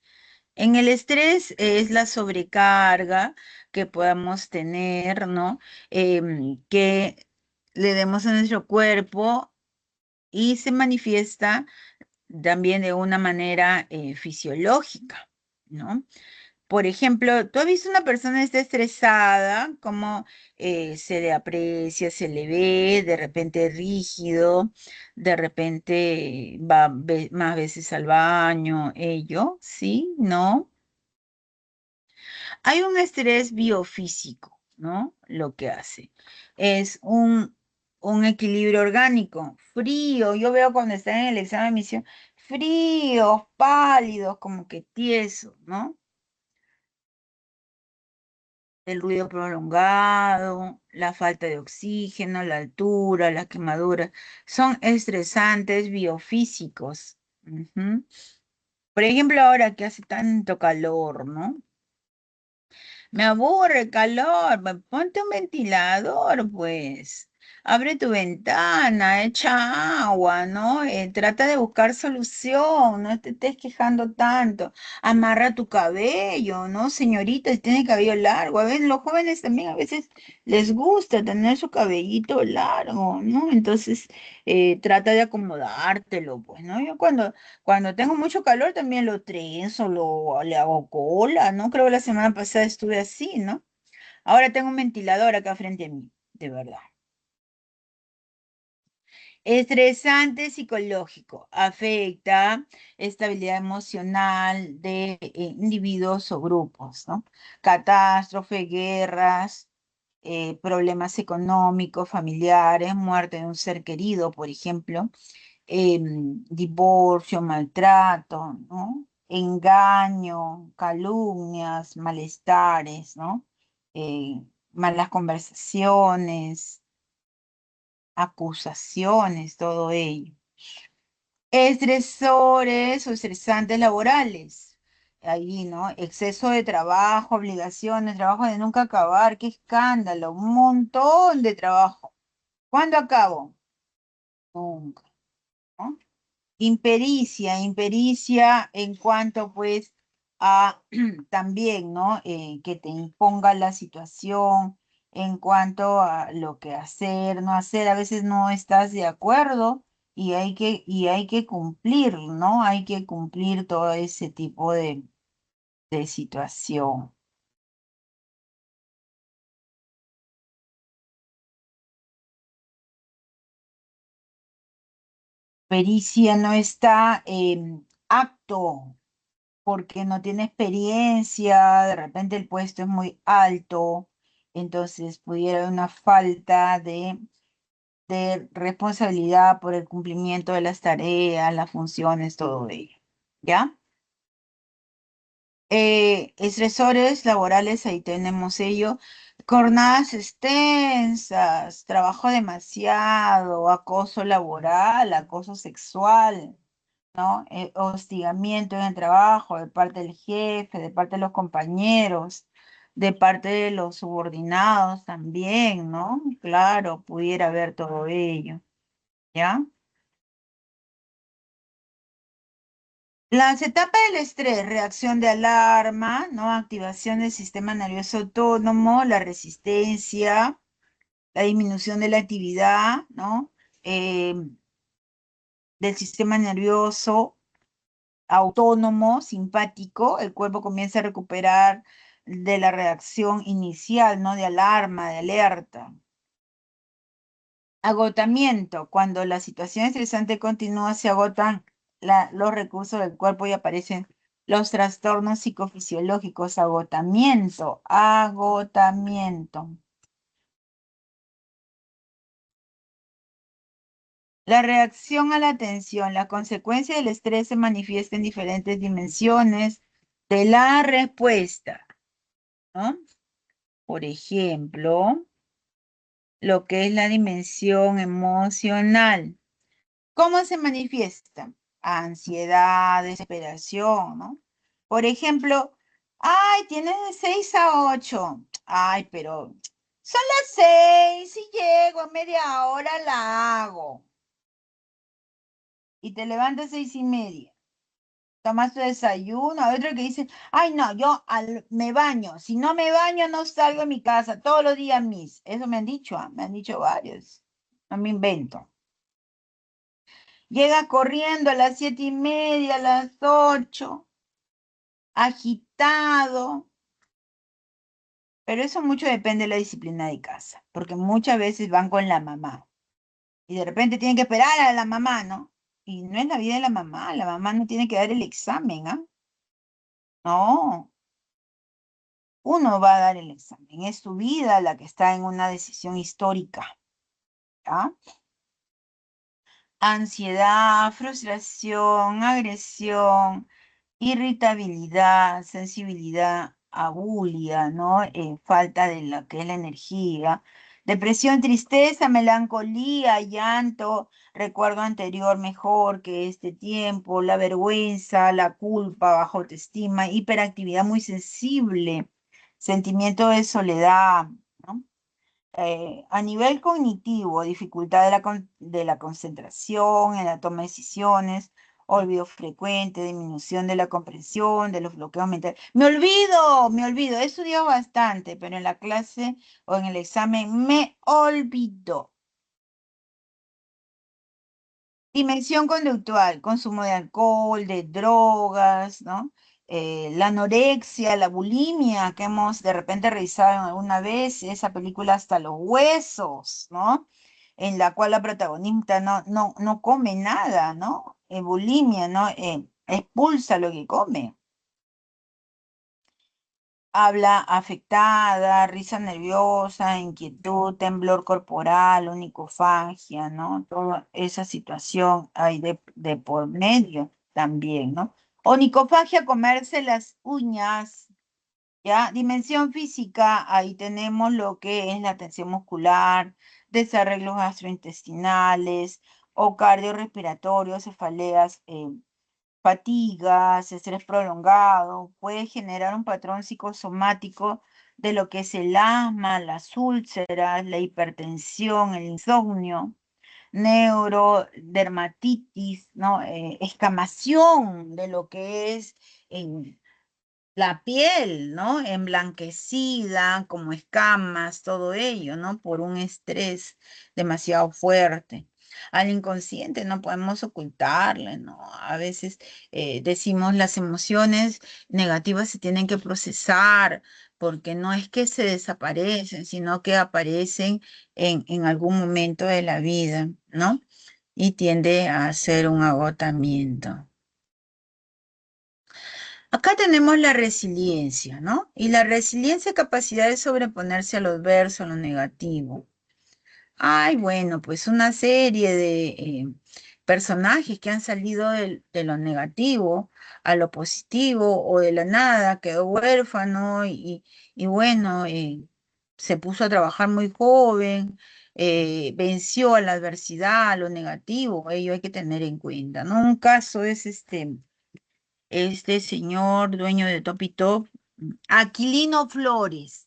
Speaker 1: En el estrés es la sobrecarga que podamos tener, ¿no? Que le demos a nuestro cuerpo y se manifiesta también de una manera fisiológica, ¿no? Por ejemplo, tú has visto una persona que está estresada, cómo se le aprecia, se le ve de repente rígido, de repente va más veces al baño, ello, ¿sí? ¿No? Hay un estrés biofísico, ¿no? Lo que hace es un equilibrio orgánico, frío. Yo veo cuando están en el examen de admisión, fríos, pálidos, como que tiesos, ¿no? El ruido prolongado, la falta de oxígeno, la altura, la quemadura, son estresantes biofísicos. Ujú. Por ejemplo, ahora que hace tanto calor, ¿no? Me aburre el calor, ponte un ventilador, pues. Abre tu ventana, echa agua, ¿no? Trata de buscar solución, no te estés quejando tanto. Amarra tu cabello, ¿no? Señorita, si tiene cabello largo. A veces los jóvenes también a veces les gusta tener su cabellito largo, ¿no? Entonces, trata de acomodártelo, pues, ¿no? Yo cuando tengo mucho calor también lo trenzo, le hago cola, ¿no? Creo que la semana pasada estuve así, ¿no? Ahora tengo un ventilador acá frente a mí, de verdad. Estresante psicológico, afecta estabilidad emocional de individuos o grupos, ¿no? Catástrofe, guerras, problemas económicos, familiares, muerte de un ser querido, por ejemplo, divorcio, maltrato, ¿no? Engaño, calumnias, malestares, ¿no? Malas conversaciones, acusaciones, todo ello. Estresores o estresantes laborales. Ahí, ¿no? Exceso de trabajo, obligaciones, trabajo de nunca acabar, qué escándalo, un montón de trabajo. ¿Cuándo acabo? Nunca, ¿no? Impericia en cuanto pues a también, ¿no? Que te imponga la situación en cuanto a lo que hacer, no hacer, a veces no estás de acuerdo y hay que cumplir, ¿no? Hay que cumplir todo ese tipo de situación. Pericia no está apto porque no tiene experiencia, de repente el puesto es muy alto, entonces pudiera haber una falta de responsabilidad por el cumplimiento de las tareas, las funciones, todo ello. ¿Ya? Estresores laborales, ahí tenemos ello. Jornadas extensas, trabajo demasiado, acoso laboral, acoso sexual, ¿no? Hostigamiento en el trabajo de parte del jefe, de parte de los compañeros, de parte de los subordinados también, ¿no? Claro, pudiera haber todo ello, ¿ya? Las etapas del estrés, reacción de alarma, ¿no? Activación del sistema nervioso autónomo, la resistencia, la disminución de la actividad, ¿no? Eh, del sistema nervioso autónomo, simpático, el cuerpo comienza a recuperar de la reacción inicial, ¿no? De alarma, de alerta. Agotamiento, cuando la situación estresante continúa, se agotan los recursos del cuerpo y aparecen los trastornos psicofisiológicos. Agotamiento, agotamiento. La reacción a la tensión, la consecuencia del estrés se manifiesta en diferentes dimensiones de la respuesta, ¿no? Por ejemplo, lo que es la dimensión emocional. ¿Cómo se manifiesta? Ansiedad, desesperación, ¿no? Por ejemplo, ay, tienes de 6 a 8. Ay, pero son las 6 y llego, en media hora la hago. Y te levantas 6:30. Tomas tu desayuno. Hay otro que dice, ay, no, me baño. Si no me baño, no salgo de mi casa. Todos los días, mis. Eso me han dicho, ¿ah? Me han dicho varios. No me invento. Llega corriendo a las 7:30, a las 8, agitado. Pero eso mucho depende de la disciplina de casa, porque muchas veces van con la mamá y de repente tienen que esperar a la mamá, ¿no? Y no es la vida de la mamá no tiene que dar el examen, ¿ah? No, uno va a dar el examen, es su vida la que está en una decisión histórica, ¿ah? Ansiedad, frustración, agresión, irritabilidad, sensibilidad, abulia, ¿no? Falta de lo que es la energía, depresión, tristeza, melancolía, llanto, recuerdo anterior mejor que este tiempo, la vergüenza, la culpa, baja autoestima, hiperactividad muy sensible, sentimiento de soledad, ¿no? A nivel cognitivo, dificultad de la concentración en la toma de decisiones, olvido frecuente, disminución de la comprensión, de los bloqueos mentales. Me olvido, he estudiado bastante, pero en la clase o en el examen me olvido. Dimensión conductual, consumo de alcohol, de drogas, ¿no? La anorexia, la bulimia que hemos de repente revisado alguna vez, esa película Hasta los huesos, ¿no? En la cual la protagonista no come nada, ¿no? Bulimia, ¿no? Expulsa lo que come. Habla afectada, risa nerviosa, inquietud, temblor corporal, onicofagia, ¿no? Toda esa situación hay de por medio también, ¿no? Onicofagia, comerse las uñas, ¿ya? Dimensión física, ahí tenemos lo que es la tensión muscular, desarreglos gastrointestinales o cardiorrespiratorios, cefaleas, fatigas, estrés prolongado, puede generar un patrón psicosomático de lo que es el asma, las úlceras, la hipertensión, el insomnio, neurodermatitis, ¿no? Escamación de lo que es la piel, ¿no? Emblanquecida, como escamas, todo ello, ¿no? Por un estrés demasiado fuerte. Al inconsciente no podemos ocultarle, ¿no? A veces decimos las emociones negativas se tienen que procesar, porque no es que se desaparecen, sino que aparecen en algún momento de la vida, ¿no? Y tiende a ser un agotamiento. Acá tenemos la resiliencia, ¿no? Y la resiliencia es capacidad de sobreponerse a lo adverso, a lo negativo. Ay, bueno, pues una serie de personajes que han salido de lo negativo a lo positivo o de la nada, quedó huérfano y bueno, se puso a trabajar muy joven, venció a la adversidad, a lo negativo, ello hay que tener en cuenta, ¿no? Un caso es este señor dueño de Top y Top, Aquilino Flores.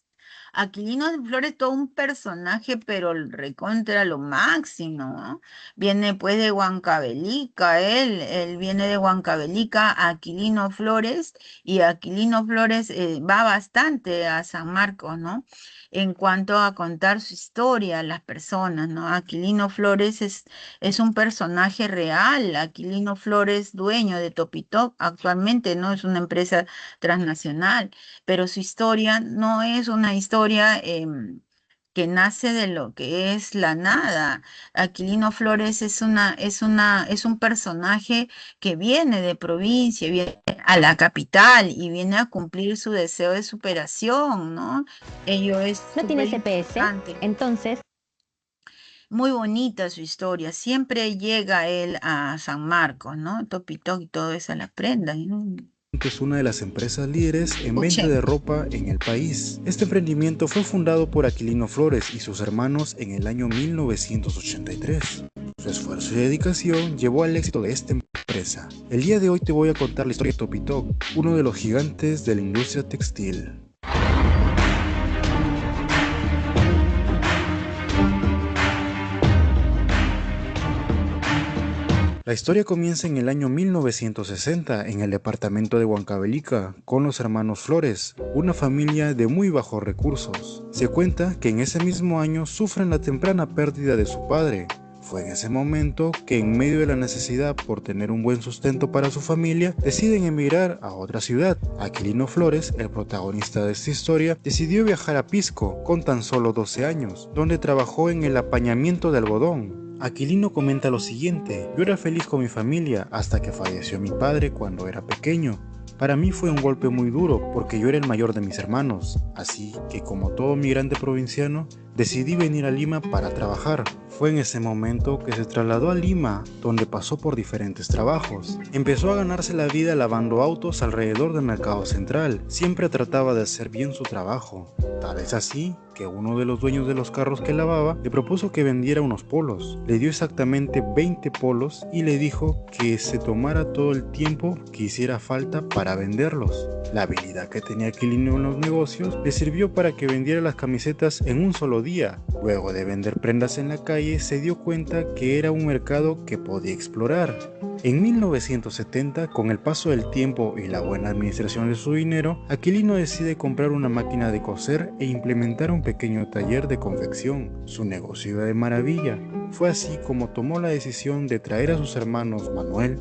Speaker 1: Aquilino Flores, todo un personaje, pero el recontra lo máximo, ¿no? Viene pues de Huancavelica, él viene de Huancavelica, Aquilino Flores, y Aquilino Flores va bastante a San Marcos, ¿no? En cuanto a contar su historia a las personas, ¿no? Aquilino Flores es un personaje real. Aquilino Flores, dueño de Topito, actualmente no es una empresa transnacional, pero su historia no es una historia que nace de lo que es la nada. Aquilino Flores es un personaje que viene de provincia, viene a la capital y viene a cumplir su deseo de superación, ¿no? Ello es
Speaker 4: ¿No tiene
Speaker 1: súper
Speaker 4: CPS?
Speaker 1: importante.
Speaker 4: Entonces,
Speaker 1: Muy bonita su historia. Siempre llega él a San Marcos, ¿no? Topito y todo eso, las prendas, ¿no?
Speaker 5: Que es una de las empresas líderes en venta
Speaker 1: Escuchen.
Speaker 5: de ropa en el país. Este emprendimiento fue fundado por Aquilino Flores y sus hermanos en el año 1983. Su esfuerzo y dedicación llevó al éxito de esta empresa. El día de hoy te voy a contar la historia de Topito, uno de los gigantes de la industria textil. La historia comienza en el año 1960 en el departamento de Huancavelica con los hermanos Flores, una familia de muy bajos recursos. Se cuenta que en ese mismo año sufren la temprana pérdida de su padre. Fue en ese momento que, en medio de la necesidad por tener un buen sustento para su familia, deciden emigrar a otra ciudad. Aquilino Flores, el protagonista de esta historia, decidió viajar a Pisco con tan solo 12 años, donde trabajó en el apañamiento de algodón. Aquilino comenta lo siguiente: yo era feliz con mi familia hasta que falleció mi padre cuando era pequeño. Para mí fue un golpe muy duro porque yo era el mayor de mis hermanos, así que como todo migrante provinciano, decidí venir a Lima para trabajar. Fue en ese momento que se trasladó a Lima, donde pasó por diferentes trabajos. Empezó a ganarse la vida lavando autos alrededor del mercado central. Siempre trataba de hacer bien su trabajo. Tal es así que uno de los dueños de los carros que lavaba le propuso que vendiera unos polos. Le dio exactamente 20 polos y le dijo que se tomara todo el tiempo que hiciera falta para venderlos. La habilidad que tenía Aquilino en los negocios le sirvió para que vendiera las camisetas en un solo día. Luego de vender prendas en la calle, se dio cuenta que era un mercado que podía explorar. En 1970, con el paso del tiempo y la buena administración de su dinero, Aquilino decide comprar una máquina de coser e implementar un pequeño taller de confección. Su negocio iba de maravilla. Fue así como tomó la decisión de traer a sus hermanos Manuel,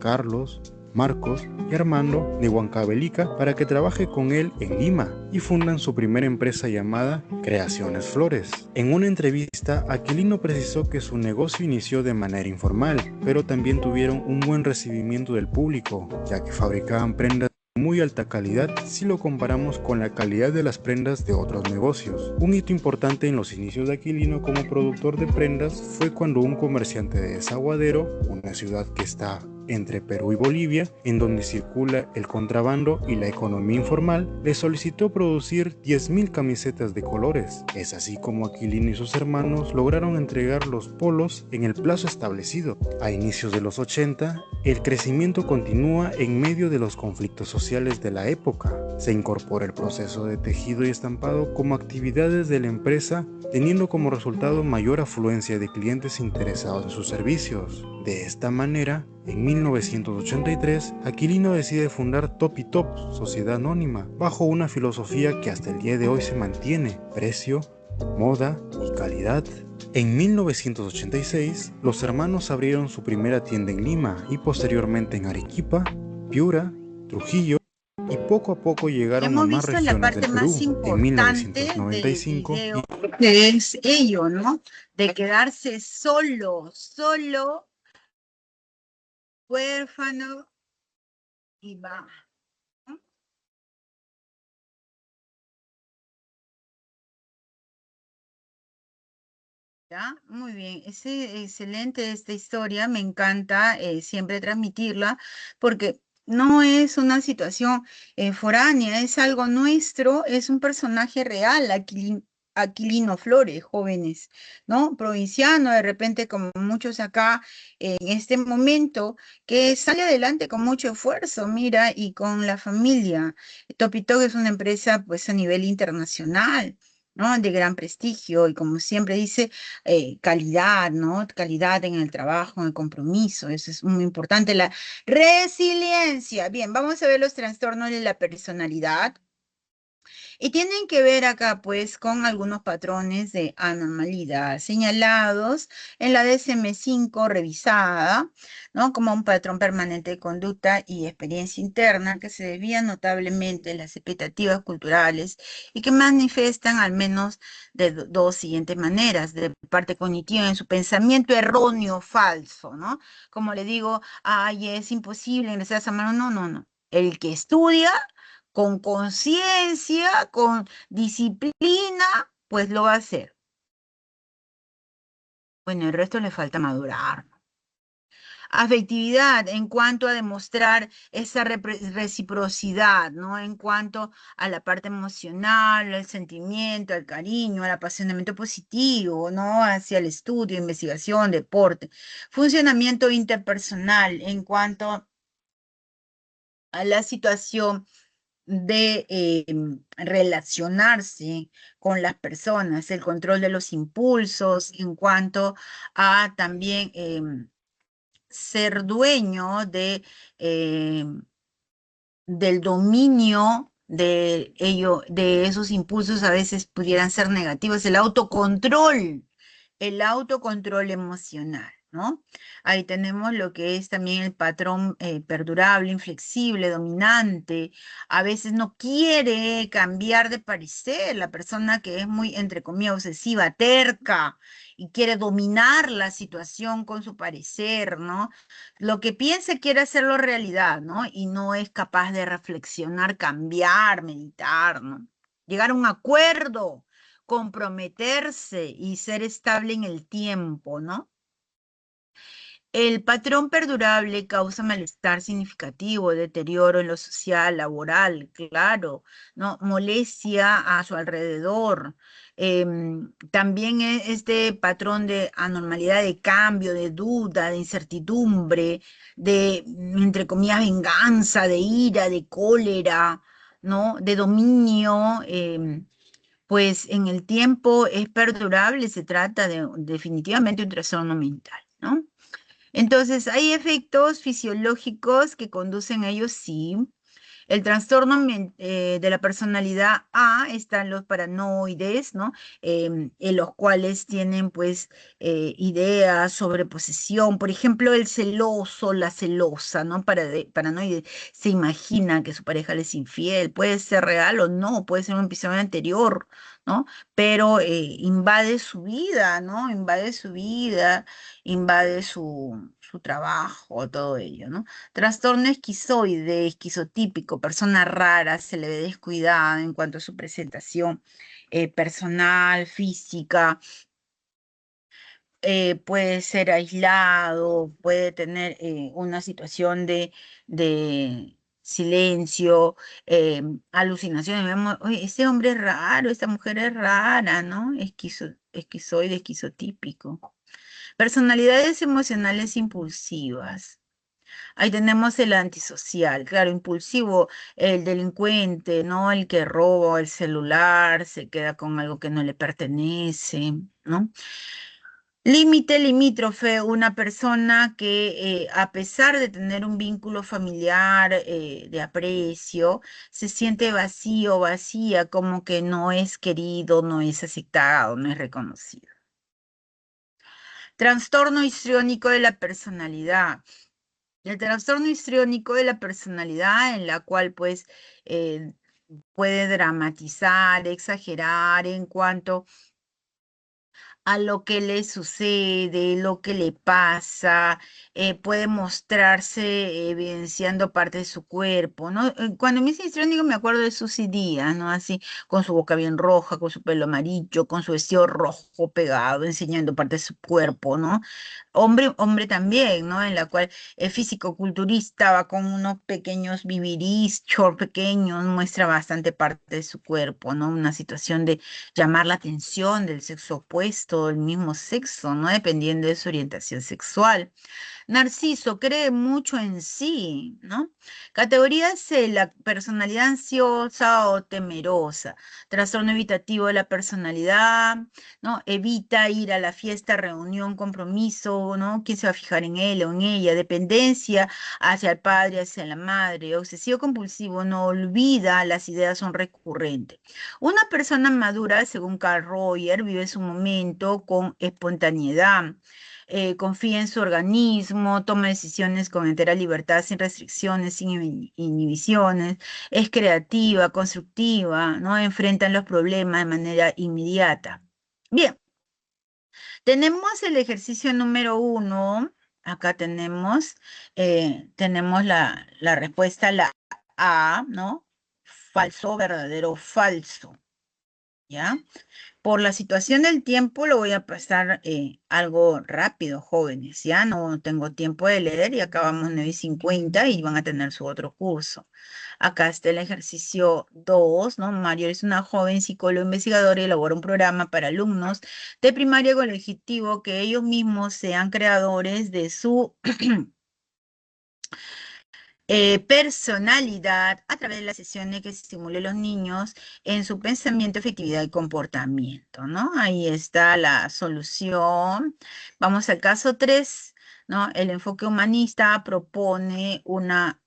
Speaker 5: Carlos, Marcos y Armando de Huancavelica para que trabaje con él en Lima y fundan su primera empresa llamada Creaciones Flores. En una entrevista, Aquilino precisó que su negocio inició de manera informal, pero también tuvieron un buen recibimiento del público, ya que fabricaban prendas de muy alta calidad si lo comparamos con la calidad de las prendas de otros negocios. Un hito importante en los inicios de Aquilino como productor de prendas fue cuando un comerciante de Desaguadero, una ciudad que está entre Perú y Bolivia, en donde circula el contrabando y la economía informal, le solicitó producir 10.000 camisetas de colores. Es así como Aquilino y sus hermanos lograron entregar los polos en el plazo establecido. A inicios de los 80, el crecimiento continúa en medio de los conflictos sociales de la época. Se incorpora el proceso de tejido y estampado como actividades de la empresa, teniendo como resultado mayor afluencia de clientes interesados en sus servicios. De esta manera, en 1983, Aquilino decide fundar Topitop, sociedad anónima, bajo una filosofía que hasta el día de hoy se mantiene: precio, moda y calidad. En 1986, los hermanos abrieron su primera tienda en Lima y posteriormente en Arequipa, Piura, Trujillo, y poco a poco llegaron a
Speaker 1: Hemos
Speaker 5: más
Speaker 1: visto la
Speaker 5: regiones
Speaker 1: parte
Speaker 5: del
Speaker 1: más
Speaker 5: Perú. En
Speaker 1: importante del
Speaker 5: 1995,
Speaker 1: video, que es ello, ¿no? De quedarse solo, huérfano y va. ¿No? ¿Ya? Muy bien, es excelente esta historia, me encanta siempre transmitirla porque no es una situación foránea, es algo nuestro, es un personaje real, Aquilino Flores, jóvenes, ¿no? Provinciano, de repente como muchos acá en este momento, que sale adelante con mucho esfuerzo, mira, y con la familia. Topito es una empresa pues a nivel internacional. ¿no? De gran prestigio y como siempre dice, calidad, ¿no? Calidad en el trabajo, en el compromiso, eso es muy importante. La resiliencia. Bien, vamos a ver los trastornos de la personalidad. Y tienen que ver acá, pues, con algunos patrones de anormalidad señalados en la DSM-5 revisada, ¿no? Como un patrón permanente de conducta y experiencia interna que se desvía notablemente de las expectativas culturales y que manifiestan al menos de dos siguientes maneras, de parte cognitiva en su pensamiento erróneo, falso, ¿no? Como le digo, ay, es imposible ingresar a esa mano. No, no, no. El que estudia con conciencia, con disciplina, pues lo va a hacer. Bueno, el resto le falta madurar. Afectividad en cuanto a demostrar esa reciprocidad, ¿no? En cuanto a la parte emocional, al sentimiento, al cariño, al apasionamiento positivo, ¿no? Hacia el estudio, investigación, deporte. Funcionamiento interpersonal en cuanto a la situación de relacionarse con las personas, el control de los impulsos en cuanto a también ser dueño de, del dominio de ello, de esos impulsos a veces pudieran ser negativos, el autocontrol emocional, ¿no? Ahí tenemos lo que es también el patrón perdurable, inflexible, dominante. A veces no quiere cambiar de parecer, la persona que es muy, entre comillas, obsesiva, terca y quiere dominar la situación con su parecer, ¿no? Lo que piensa quiere hacerlo realidad, ¿no? Y no es capaz de reflexionar, cambiar, meditar, ¿no? Llegar a un acuerdo, comprometerse y ser estable en el tiempo, ¿no? El patrón perdurable causa malestar significativo, deterioro en lo social, laboral, claro, ¿no? Molestia a su alrededor. También este patrón de anormalidad de cambio, de duda, de incertidumbre, de, entre comillas, venganza, de ira, de cólera, ¿no? De dominio. Pues en el tiempo es perdurable, se trata de definitivamente un trastorno mental, ¿no? Entonces, hay efectos fisiológicos que conducen a ellos, sí. El trastorno de la personalidad A están los paranoides, ¿no? En los cuales tienen, pues, ideas sobre posesión. Por ejemplo, el celoso, la celosa, ¿no? Paranoide se imagina que su pareja le es infiel. Puede ser real o no, puede ser un episodio anterior, ¿no? Pero invade su vida, ¿no? Invade su vida, invade su trabajo, todo ello, ¿no? Trastorno esquizoide, esquizotípico, persona rara, se le ve descuidada en cuanto a su presentación personal, física, puede ser aislado, puede tener una situación de silencio, alucinaciones. Vemos, oye, este hombre es raro, esta mujer es rara, ¿no? Esquizoide, esquizotípico. Personalidades emocionales impulsivas. Ahí tenemos el antisocial, claro, impulsivo, el delincuente, ¿no? El que roba el celular, se queda con algo que no le pertenece, ¿no? Límite limítrofe, una persona que a pesar de tener un vínculo familiar de aprecio, se siente vacío, vacía, como que no es querido, no es aceptado, no es reconocido. Trastorno histriónico de la personalidad. El trastorno histriónico de la personalidad en la cual pues eh, puede dramatizar, exagerar en cuanto a lo que le sucede, lo que le pasa, puede mostrarse evidenciando parte de su cuerpo, ¿no? Cuando me hice histriónico me acuerdo de Susy Díaz, ¿no? Así, con su boca bien roja, con su pelo amarillo, con su vestido rojo pegado, enseñando parte de su cuerpo, ¿no? Hombre también, ¿no? En la cual el físico-culturista va con unos pequeños viviris, short pequeños, muestra bastante parte de su cuerpo, ¿no? Una situación de llamar la atención del sexo opuesto todo el mismo sexo, ¿no? Dependiendo de su orientación sexual. Narciso cree mucho en sí, ¿no? Categoría C, la personalidad ansiosa o temerosa. Trastorno evitativo de la personalidad, ¿no? Evita ir a la fiesta, reunión, compromiso, ¿no? ¿Quién se va a fijar en él o en ella? Dependencia hacia el padre, hacia la madre. Obsesivo compulsivo, no olvida, las ideas son recurrentes. Una persona madura, según Carl Roger, vive su momento con espontaneidad. Confía en su organismo, toma decisiones con entera libertad, sin restricciones, sin inhibiciones, es creativa, constructiva, ¿no? Enfrentan los problemas de manera inmediata. Bien, tenemos el ejercicio número 1. Acá tenemos la respuesta, la A, ¿no? Falso, verdadero, falso, ¿ya? Por la situación del tiempo lo voy a pasar algo rápido, jóvenes. Ya no tengo tiempo de leer y acabamos 9:50 y van a tener su otro curso. Acá está el ejercicio 2, ¿no? Mario es una joven psicóloga investigadora y elabora un programa para alumnos de primaria con el objetivo que ellos mismos sean creadores de su personalidad a través de las sesiones que se estimule a los niños en su pensamiento, efectividad y comportamiento, ¿no? Ahí está la solución. Vamos al caso 3, ¿no? El enfoque humanista propone una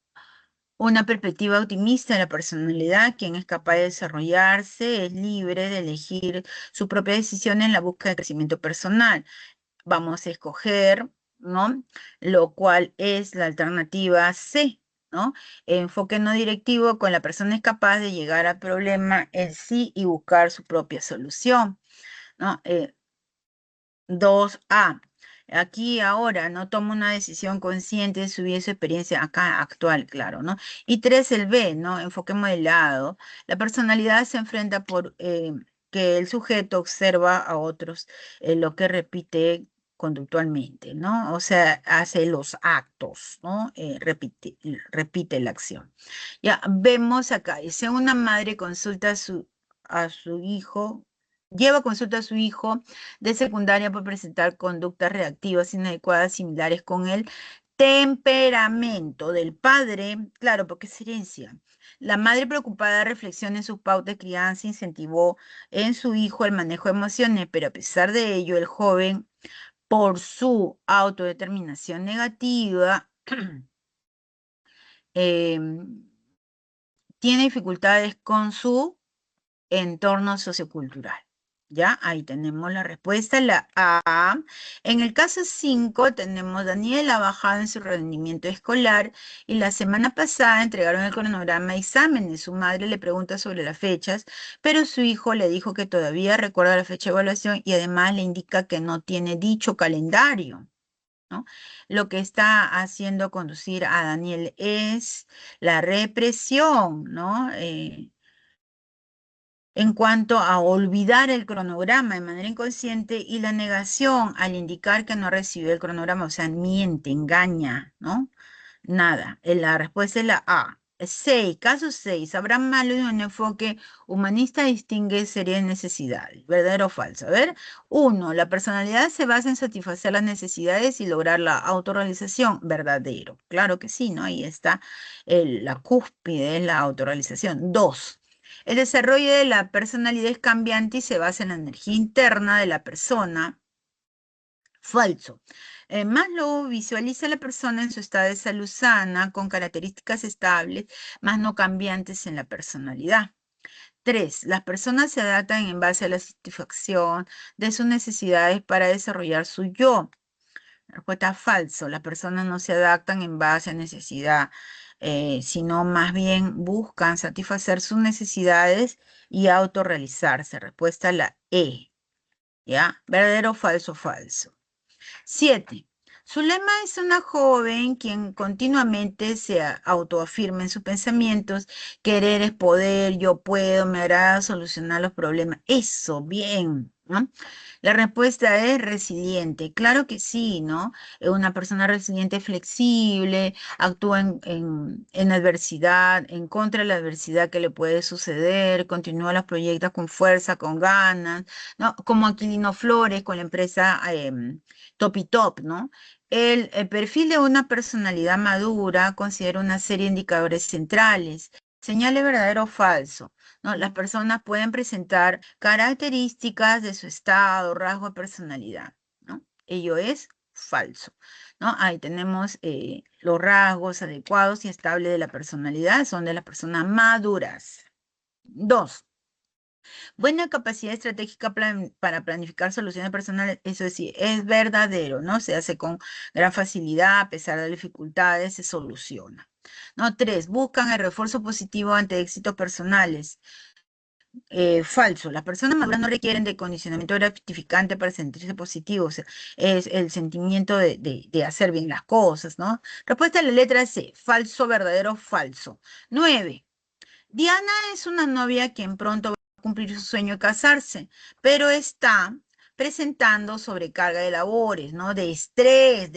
Speaker 1: perspectiva optimista de la personalidad. Quien es capaz de desarrollarse es libre de elegir su propia decisión en la búsqueda de crecimiento personal. Vamos a escoger, ¿no? Lo cual es la alternativa C, ¿no? Enfoque no directivo, con la persona es capaz de llegar al problema en sí y buscar su propia solución, ¿no? 2A. Aquí ahora no toma una decisión consciente de su vida y su experiencia acá actual, claro, ¿no? Y 3, el B, ¿no? Enfoque modelado. La personalidad se enfrenta por que el sujeto observa a otros lo que repite conductualmente, ¿no? O sea, hace los actos, ¿no? Repite la acción. Ya vemos acá, dice una madre consulta a su hijo, lleva consulta a su hijo de secundaria por presentar conductas reactivas inadecuadas similares con el temperamento del padre, claro, porque es herencia. La madre preocupada reflexiona en sus pautas de crianza, incentivó en su hijo el manejo de emociones, pero a pesar de ello, el joven, por su autodeterminación negativa, em, tiene dificultades con su entorno sociocultural. ¿Ya? Ahí tenemos la respuesta, la A. En el caso 5 tenemos Daniel ha bajado en su rendimiento escolar y la semana pasada entregaron el cronograma de exámenes. Su madre le pregunta sobre las fechas, pero su hijo le dijo que todavía recuerda la fecha de evaluación y además le indica que no tiene dicho calendario, ¿no? Lo que está haciendo conducir a Daniel es la represión, ¿no? En cuanto a olvidar el cronograma de manera inconsciente y la negación al indicar que no recibió el cronograma, o sea, miente, engaña, ¿no? Nada. La respuesta es la A. 6, caso 6. Abraham Maslow en un enfoque humanista distingue series de necesidades. ¿Verdadero o falso? A ver. 1. La personalidad se basa en satisfacer las necesidades y lograr la autorrealización. Verdadero. Claro que sí, ¿no? Ahí está la cúspide de la autorrealización. 2. El desarrollo de la personalidad es cambiante y se basa en la energía interna de la persona. Falso. Maslow visualiza a la persona en su estado de salud sana, con características estables, más no cambiantes en la personalidad. 3. Las personas se adaptan en base a la satisfacción de sus necesidades para desarrollar su yo. Respuesta falso. Las personas no se adaptan en base a necesidad, sino más bien buscan satisfacer sus necesidades y autorrealizarse. Respuesta la E. ¿Ya? ¿Verdadero, falso, falso? 7. Su lema es una joven quien continuamente se autoafirma en sus pensamientos. Querer es poder, yo puedo, me agrada solucionar los problemas. Eso, bien, ¿no? La respuesta es resiliente. Claro que sí, ¿no? Una persona resiliente es flexible, actúa en adversidad, en contra de la adversidad que le puede suceder, continúa los proyectos con fuerza, con ganas, ¿no? Como Aquilino Flores con la empresa Top y Top, ¿no? El perfil de una personalidad madura considera una serie de indicadores centrales. Señale verdadero o falso, ¿no? Las personas pueden presentar características de su estado, rasgo de personalidad, ¿no? Ello es falso, ¿no? Ahí tenemos los rasgos adecuados y estables de la personalidad, son de las personas maduras. 2. Buena capacidad estratégica para planificar soluciones personales, eso sí, es verdadero, ¿no? Se hace con gran facilidad, a pesar de dificultades, se soluciona. ¿No? 3. Buscan el refuerzo positivo ante éxitos personales. Falso. Las personas maduras no requieren de condicionamiento gratificante para sentirse positivos. Es el sentimiento de hacer bien las cosas, ¿no? Respuesta a la letra C. Falso, verdadero, falso. 9. Diana es una novia quien pronto va a cumplir su sueño de casarse, pero está presentando sobrecarga de labores, ¿no? De estrés,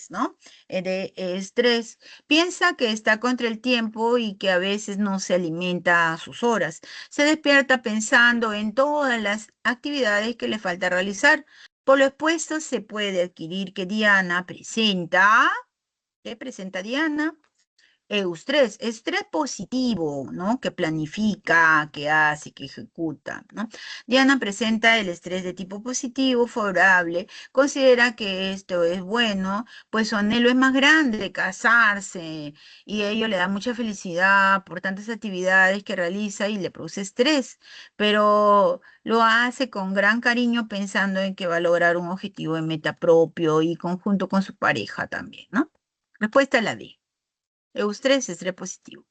Speaker 1: ¿no? De estrés. Piensa que está contra el tiempo y que a veces no se alimenta a sus horas. Se despierta pensando en todas las actividades que le falta realizar. Por lo expuesto, se puede adquirir que Diana presenta, ¿qué presenta Diana? Estrés positivo, ¿no? Que planifica, que hace, que ejecuta, ¿no? Diana presenta el estrés de tipo positivo, favorable, considera que esto es bueno, pues su anhelo es más grande de casarse y ello le da mucha felicidad por tantas actividades que realiza y le produce estrés, pero lo hace con gran cariño pensando en que va a lograr un objetivo de meta propio y conjunto con su pareja también, ¿no? Respuesta a la D. Estrés positivo.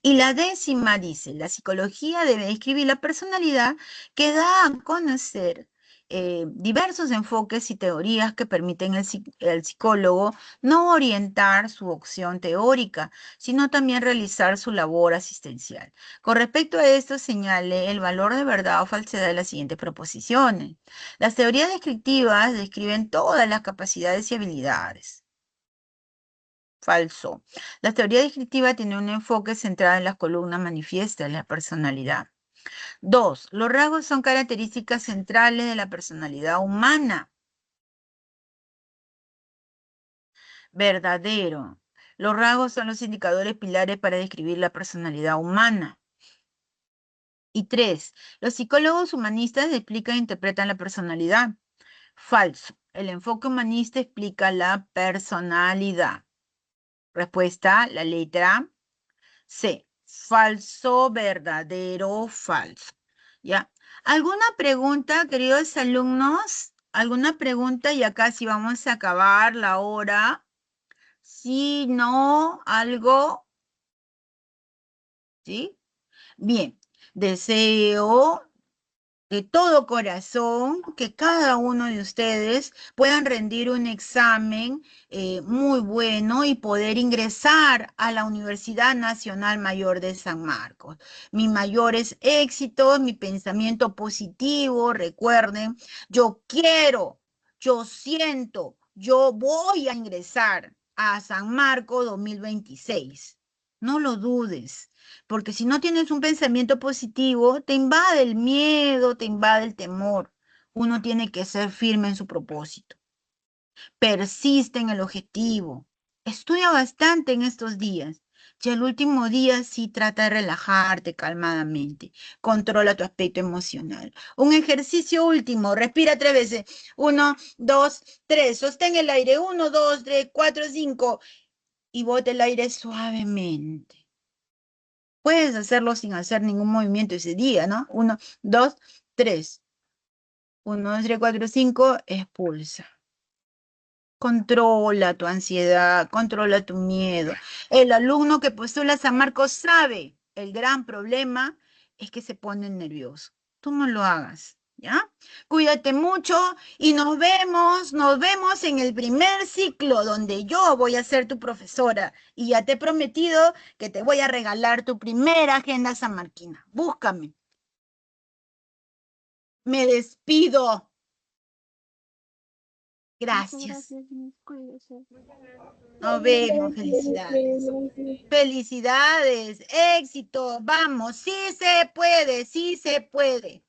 Speaker 1: Y la 10ª dice, la psicología debe describir la personalidad que da a conocer diversos enfoques y teorías que permiten al psicólogo no orientar su opción teórica, sino también realizar su labor asistencial. Con respecto a esto, señale el valor de verdad o falsedad de las siguientes proposiciones. Las teorías descriptivas describen todas las capacidades y habilidades. Falso. La teoría descriptiva tiene un enfoque centrado en las columnas manifiestas de la personalidad. 2. Los rasgos son características centrales de la personalidad humana. Verdadero. Los rasgos son los indicadores pilares para describir la personalidad humana. Y 3. Los psicólogos humanistas explican e interpretan la personalidad. Falso. El enfoque humanista explica la personalidad. Respuesta, la letra C. Falso, verdadero, falso. ¿Ya? ¿Alguna pregunta, queridos alumnos? ¿Alguna pregunta? Y acá sí vamos a acabar la hora. Sí, no, algo. ¿Sí? Bien. Deseo de todo corazón que cada uno de ustedes puedan rendir un examen muy bueno y poder ingresar a la Universidad Nacional Mayor de San Marcos. Mis mayores éxitos, mi pensamiento positivo, recuerden, yo quiero, yo siento, yo voy a ingresar a San Marcos 2026. No lo dudes. Porque si no tienes un pensamiento positivo, te invade el miedo, te invade el temor. Uno tiene que ser firme en su propósito. Persiste en el objetivo. Estudia bastante en estos días. Y el último día sí trata de relajarte calmadamente. Controla tu aspecto emocional. Un ejercicio último. Respira 3 veces. 1, 2, 3. Sostén el aire. 1, 2, 3, 4, 5. Y bote el aire suavemente. Puedes hacerlo sin hacer ningún movimiento ese día, ¿no? 1, 2, 3. 1, 2, 3, 4, 5, expulsa. Controla tu ansiedad, controla tu miedo. El alumno que postula a San Marcos sabe, el gran problema es que se pone nervioso. Tú no lo hagas, ¿ya? Cuídate mucho y nos vemos en el primer ciclo donde yo voy a ser tu profesora y ya te he prometido que te voy a regalar tu primera agenda sanmarquina. Búscame. Me despido. Gracias. Nos vemos. Felicidades. Felicidades. Éxito. Vamos. Sí se puede. Sí se puede.